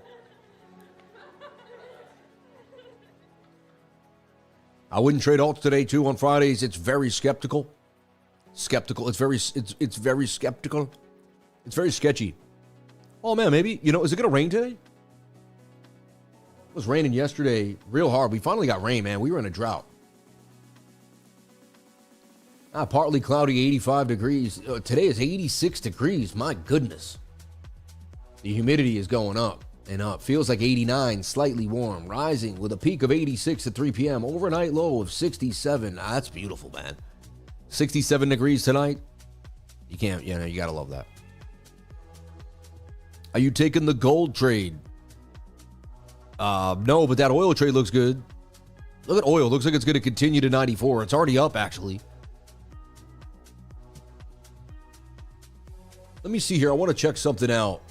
Speaker 1: I wouldn't trade alts today, too, on Fridays. It's very skeptical. Skeptical. It's very skeptical. It's very sketchy. Oh, man, maybe. You know, is it going to rain today? It was raining yesterday real hard. We finally got rain, man. We were in a drought. Partly cloudy, 85 degrees. Today is 86 degrees. My goodness. The humidity is going up and up. Feels like 89, slightly warm. Rising with a peak of 86 at 3 p.m. Overnight low of 67. That's beautiful, man. 67 degrees tonight. You can't, you got to love that. Are you taking the gold trade? No, but that oil trade looks good. Look at oil. Looks like it's going to continue to 94. It's already up, actually. Let me see here. I want to check something out.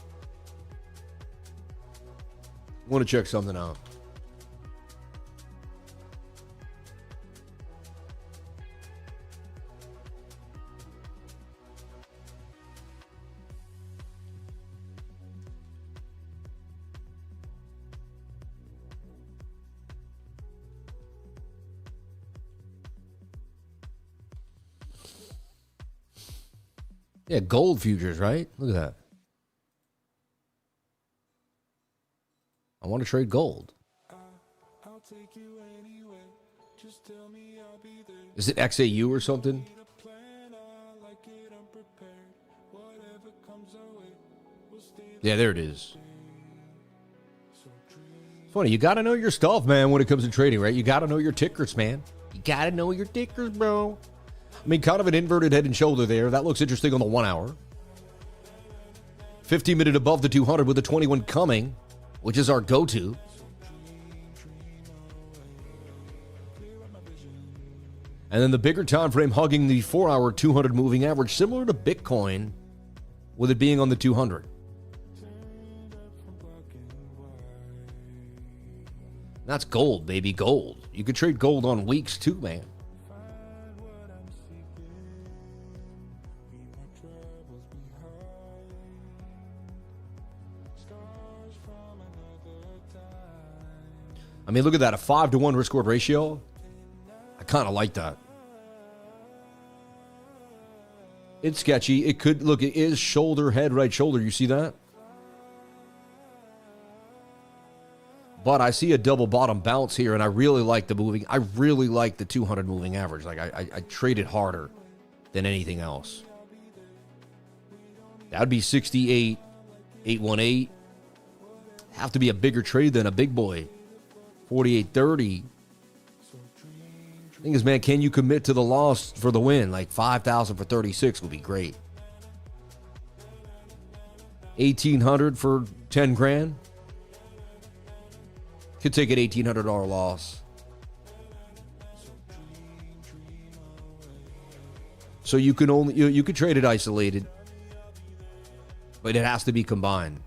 Speaker 1: Yeah, gold futures, right? Look at that. I want to trade gold. Is it XAU or something? Yeah, there it is. It's funny, you got to know your stuff, man, when it comes to trading, right? You got to know your tickers, man. You got to know your tickers, bro. I mean, kind of an inverted head and shoulder there. That looks interesting on the 1 hour. 15-minute above the 200 with the 21 coming, which is our go-to. And then the bigger time frame hugging the 4-hour 200 moving average, similar to Bitcoin, with it being on the 200. That's gold, baby, gold. You could trade gold on weeks too, man. I mean, look at that, a 5-to-1 risk-reward ratio. I kind of like that. It's sketchy. It could, look, it is shoulder, head, right shoulder. You see that? But I see a double bottom bounce here, and I really like the moving. I really like the 200 moving average. Like, I trade it harder than anything else. That would be 68.818. Have to be a bigger trade than a big boy. 48.30. Thing is, man, can you commit to the loss for the win? Like 5,000 for 36 would be great. 1,800 for 10 grand. Could take an $1,800 loss. So you can only you could trade it isolated, but it has to be combined.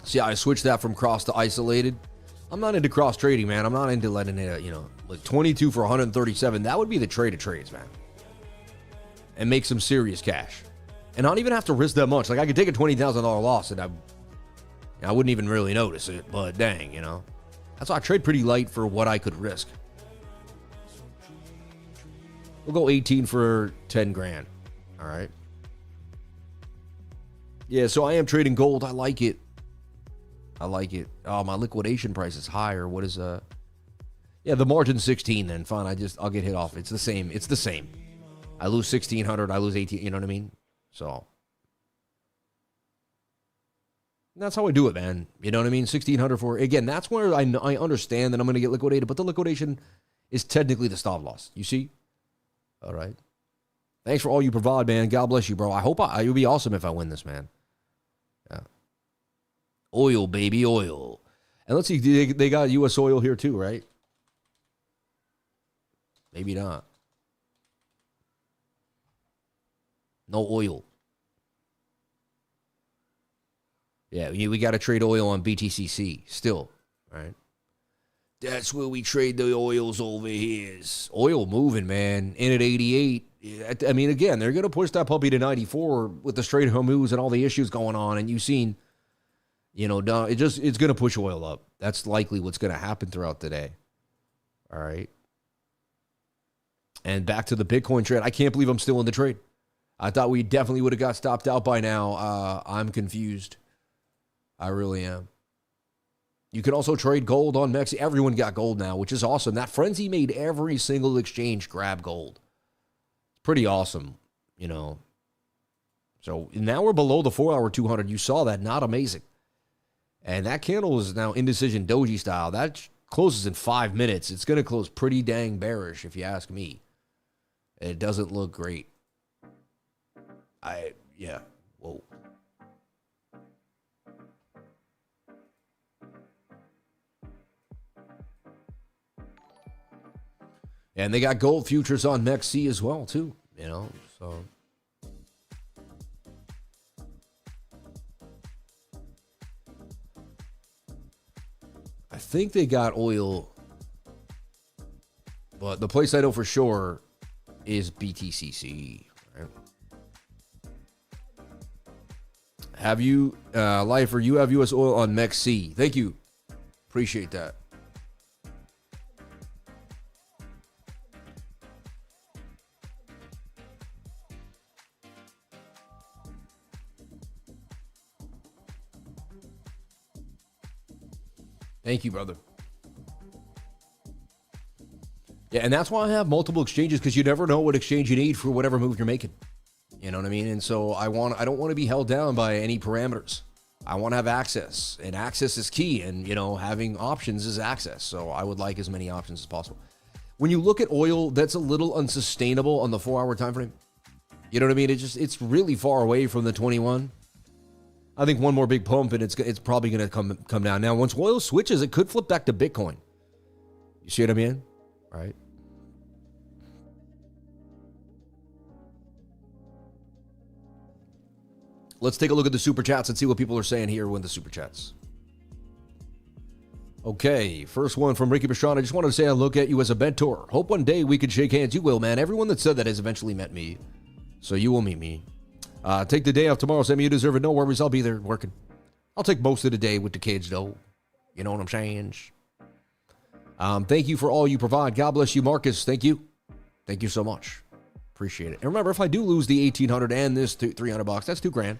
Speaker 1: See, I switched that from cross to isolated. I'm not into cross trading, man. I'm not into letting it, like 22 for 137. That would be the trade of trades, man. And make some serious cash. And not even have to risk that much. Like, I could take a $20,000 loss and I wouldn't even really notice it, but dang, That's why I trade pretty light for what I could risk. We'll go 18 for 10 grand. All right. Yeah, so I am trading gold. I like it. Oh, my liquidation price is higher. What is yeah, the margin's 16 then. Fine, I'll get hit off. It's the same. I lose 1,600, I lose 18, you know what I mean? So that's how I do it, man. You know what I mean? 1,600 for, again, that's where I understand that I'm going to get liquidated, but the liquidation is technically the stop loss. You see? All right. Thanks for all you provide, man. God bless you, bro. It would be awesome if I win this, man. Yeah. Oil, baby, oil. And let's see, they got U.S. oil here too, right? Maybe not. No oil. Yeah, we got to trade oil on BTCC still, right? That's where we trade the oils over here. Oil moving, man. In at 88. I mean, again, they're going to push that puppy to 94 with the Strait of Hormuz and all the issues going on. And you've seen, it's going to push oil up. That's likely what's going to happen throughout the day. All right. And back to the Bitcoin trade. I can't believe I'm still in the trade. I thought we definitely would have got stopped out by now. I'm confused. I really am. You can also trade gold on Mex. Everyone got gold now, which is awesome. That frenzy made every single exchange grab gold. Pretty awesome, So now we're below the 4-hour 200. You saw that. Not amazing. And that candle is now indecision doji style. That closes in 5 minutes. It's going to close pretty dang bearish, if you ask me. It doesn't look great. Whoa. And they got gold futures on MEXC as well, too, so. I think they got oil, but the place I know for sure is BTCC, right? Have you, Lifer, you have U.S. oil on MEXC. Thank you. Appreciate that. Thank you, brother. Yeah, and that's why I have multiple exchanges, because you never know what exchange you need for whatever move you're making. You know what I mean? And so I don't want to be held down by any parameters. I want to have access, and access is key. And, having options is access. So I would like as many options as possible. When you look at oil, that's a little unsustainable on the 4-hour time frame. You know what I mean? It's really far away from the 21. I think one more big pump and it's probably going to come down. Now, once oil switches, it could flip back to Bitcoin. You see what I mean? Right? Let's take a look at the super chats and see what people are saying here with the super chats. Okay, first one from Ricky Pastrana. I just wanted to say I look at you as a mentor. Hope one day we could shake hands. You will, man. Everyone that said that has eventually met me. So you will meet me. Take the day off tomorrow, Sammy. You deserve it. No worries. I'll be there working. I'll take most of the day with the kids, though. You know what I'm saying? Thank you for all you provide. God bless you, Marcus. Thank you. Thank you so much. Appreciate it. And remember, if I do lose the 1,800 and this $300, that's $2,000.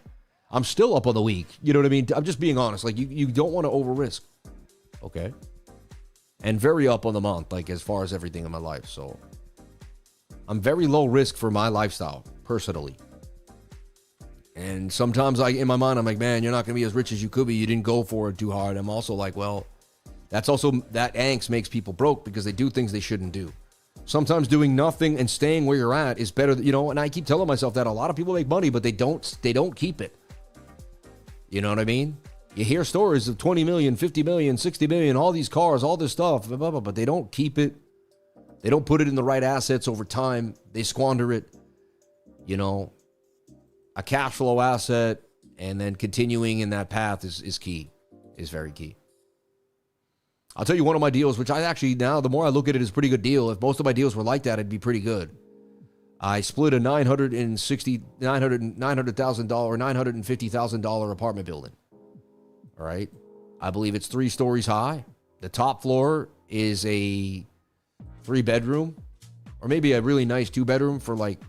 Speaker 1: I'm still up on the week. You know what I mean? I'm just being honest. Like, you don't want to over risk. Okay? And very up on the month, like, as far as everything in my life. So I'm very low risk for my lifestyle, personally. And sometimes in my mind, I'm like, man, you're not going to be as rich as you could be. You didn't go for it too hard. I'm also like, well, that angst makes people broke because they do things they shouldn't do. Sometimes doing nothing and staying where you're at is better, and I keep telling myself that a lot of people make money, but they don't keep it. You know what I mean? You hear stories of 20 million, 50 million, 60 million, all these cars, all this stuff, blah, blah, blah, but they don't keep it. They don't put it in the right assets over time. They squander it, a cash flow asset, and then continuing in that path is key, is very key. I'll tell you one of my deals, which I actually now, the more I look at it, is a pretty good deal. If most of my deals were like that, it'd be pretty good. I split a $950,000 apartment building. All right. I believe it's 3 stories high. The top floor is a 3-bedroom, or maybe a really nice 2-bedroom for like,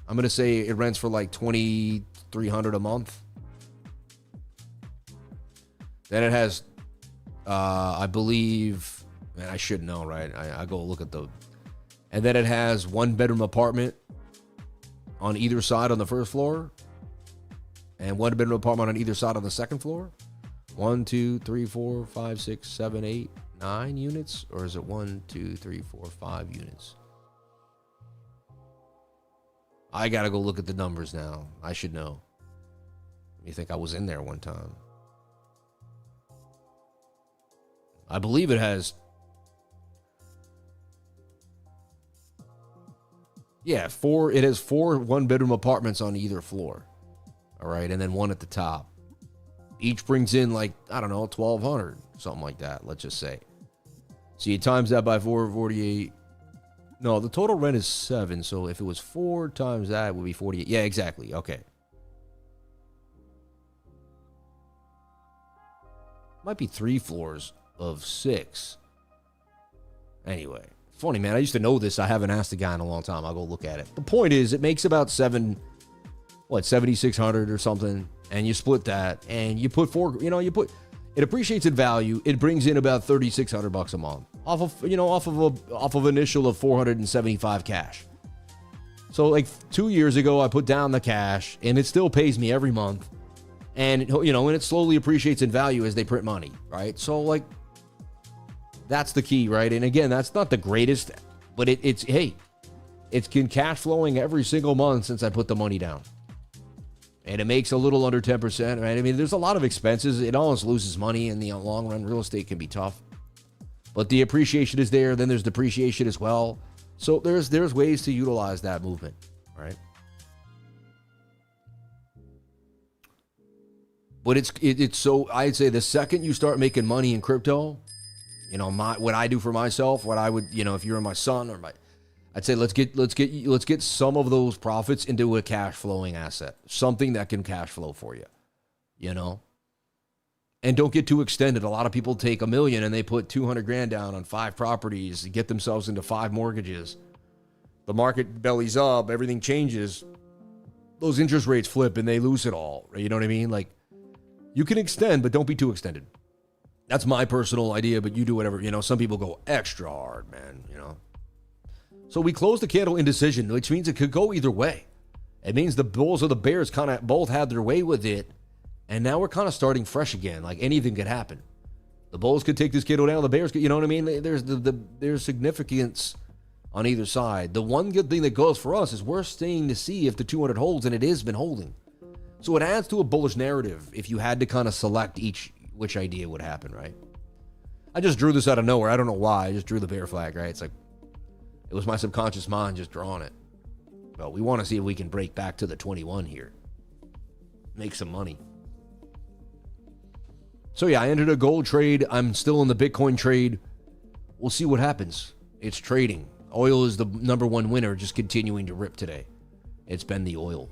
Speaker 1: I'm going to say it rents for like $2,300 a month. Then it has, I believe, man, I should know, right? I go look at and then it has 1-bedroom apartment on either side on the first floor, and 1-bedroom apartment on either side on the second floor. 1, 2, 3, 4, 5, 6, 7, 8, 9 units, or is it 1, 2, 3, 4, 5 units? I gotta go look at the numbers now. I should know. You think I was in there one time? I believe it has. Yeah, it has 4 one-bedroom apartments on either floor. All right, and then one at the top. Each brings in like, I don't know, 1,200, something like that, let's just say. So you times that by 448. No, the total rent is 7, so if it was 4 times that, it would be 48. Yeah, exactly, okay. Might be 3 floors of 6. Anyway, funny, man. I used to know this. I haven't asked the guy in a long time. I'll go look at it. The point is, it makes about 7,600 or something, and you split that, and you put 4. It appreciates in value. It brings in about $3,600 a month off of initial of 475 cash. So like 2 years ago, I put down the cash, and it still pays me every month. And, and it slowly appreciates in value as they print money, right? So, like, that's the key, right? And again, that's not the greatest, but it's been cash flowing every single month since I put the money down. And it makes a little under 10%, right? I mean, there's a lot of expenses. It almost loses money in the long run. Real estate can be tough. But the appreciation is there. Then there's depreciation as well. So there's ways to utilize that movement, right? But it's so, I'd say the second you start making money in crypto, what I do for myself, what I would, if you're my son or I'd say let's get some of those profits into a cash flowing asset, something that can cash flow for you, and don't get too extended. A lot of people take $1 million and they put 200 grand down on 5 properties, get themselves into 5 mortgages. The market bellies up, everything changes. Those interest rates flip and they lose it all. You know what I mean? Like, you can extend, but don't be too extended. That's my personal idea, but you do whatever. Some people go extra hard, man, So we closed the candle indecision, which means it could go either way. It means the Bulls or the Bears kind of both had their way with it, and now we're kind of starting fresh again. Like, anything could happen. The Bulls could take this candle down, the Bears could, you know what I mean? There's significance on either side. The one good thing that goes for us is we're staying to see if the 200 holds, and it has been holding. So it adds to a bullish narrative if you had to kind of select which idea would happen, right? I just drew this out of nowhere. I don't know why. I just drew the bear flag, right? It's like, it was my subconscious mind just drawing it. Well, we want to see if we can break back to the 21 here. Make some money. So yeah, I entered a gold trade. I'm still in the Bitcoin trade. We'll see what happens. It's trading. Oil is the number 1 winner, just continuing to rip today. It's been the oil.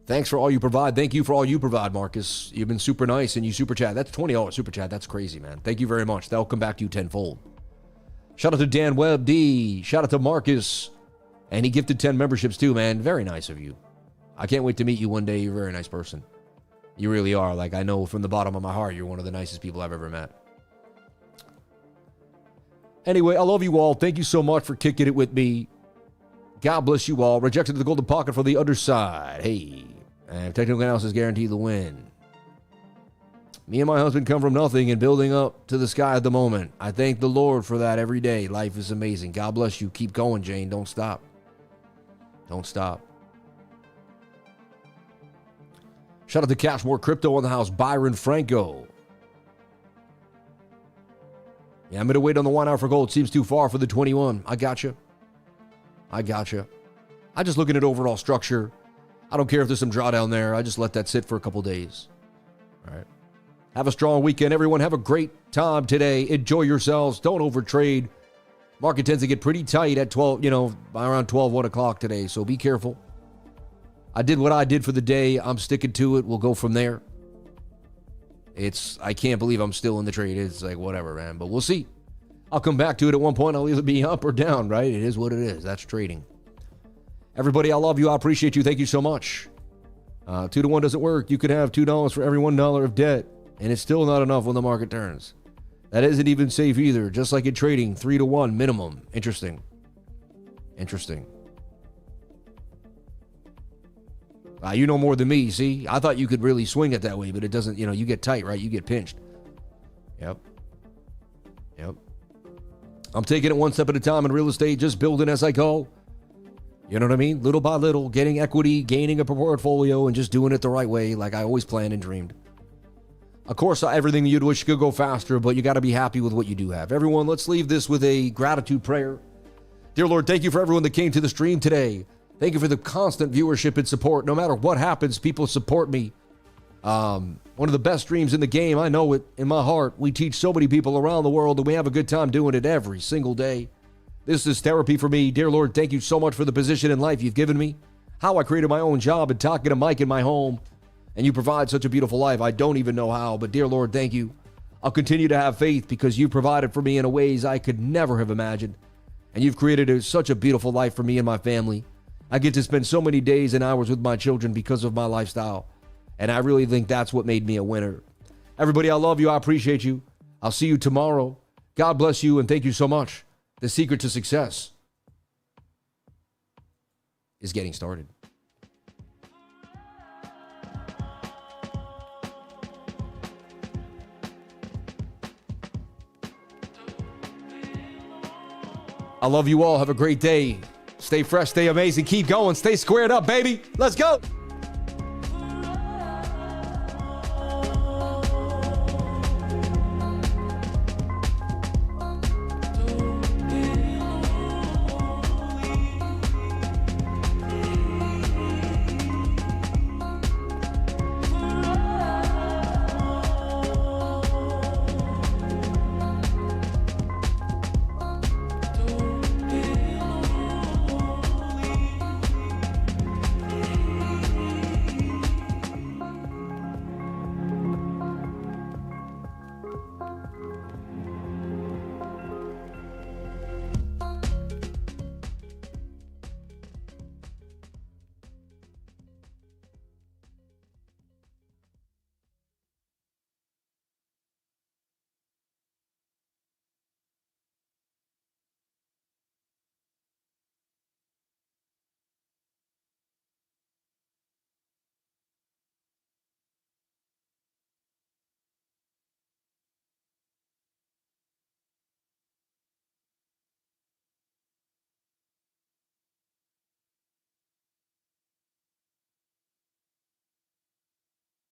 Speaker 1: Thanks for all you provide. Thank you for all you provide, Marcus. You've been super nice, and you super chat. That's $20 super chat. That's crazy, man. Thank you very much. That'll come back to you tenfold. Shout out to Dan Webb D. Shout out to Marcus. And he gifted 10 memberships too, man. Very nice of you. I can't wait to meet you one day. You're a very nice person. You really are. Like, I know from the bottom of my heart, you're one of the nicest people I've ever met. Anyway, I love you all. Thank you so much for kicking it with me. God bless you all. Rejected the golden pocket for the underside. Hey. And technical analysis guaranteed the win. Me and my husband come from nothing and building up to the sky at the moment. I thank the Lord for that every day. Life is amazing. God bless you. Keep going, Jane. Don't stop. Don't stop. Shout out to Cashmore Crypto on the house. Byron Franco. Yeah, I'm going to wait on the 1 hour for gold. Seems too far for the 21. I got you. I just looking at overall structure. I don't care if there's some drawdown there. I just let that sit for a couple days. All right. Have a strong weekend, everyone. Have a great time today. Enjoy yourselves. Don't overtrade. Market tends to get pretty tight at 12, around 12, 1 o'clock today. So be careful. I did what I did for the day. I'm sticking to it. We'll go from there. I can't believe I'm still in the trade. It's like, whatever, man. But we'll see. I'll come back to it at one point. I'll either be up or down, right? It is what it is. That's trading. Everybody, I love you. I appreciate you. Thank you so much. 2 to 1 doesn't work. You could have $2 for every $1 of debt, and it's still not enough when the market turns. That isn't even safe either. Just like in trading, 3 to 1 minimum. Interesting. You know more than me, see? I thought you could really swing it that way, but it doesn't, you get tight, right? You get pinched. Yep. I'm taking it one step at a time in real estate, just building as I go. You know what I mean? Little by little, getting equity, gaining a portfolio, and just doing it the right way like I always planned and dreamed. Of course, everything you'd wish could go faster, but you got to be happy with what you do have. Everyone, let's leave this with a gratitude prayer. Dear Lord, thank you for everyone that came to the stream today. Thank you for the constant viewership and support. No matter what happens, people support me. One of the best streams in the game. I know it in my heart. We teach so many people around the world, and we have a good time doing it every single day. This is therapy for me. Dear Lord, thank you so much for the position in life you've given me. How I created my own job and talking to Mike in my home. And you provide such a beautiful life. I don't even know how, but dear Lord, thank you. I'll continue to have faith because you provided for me in ways I could never have imagined. And you've created such a beautiful life for me and my family. I get to spend so many days and hours with my children because of my lifestyle. And I really think that's what made me a winner. Everybody, I love you. I appreciate you. I'll see you tomorrow. God bless you and thank you so much. The secret to success is getting started. I love you all. Have a great day. Stay fresh, stay amazing. Keep going. Stay squared up, baby. Let's go.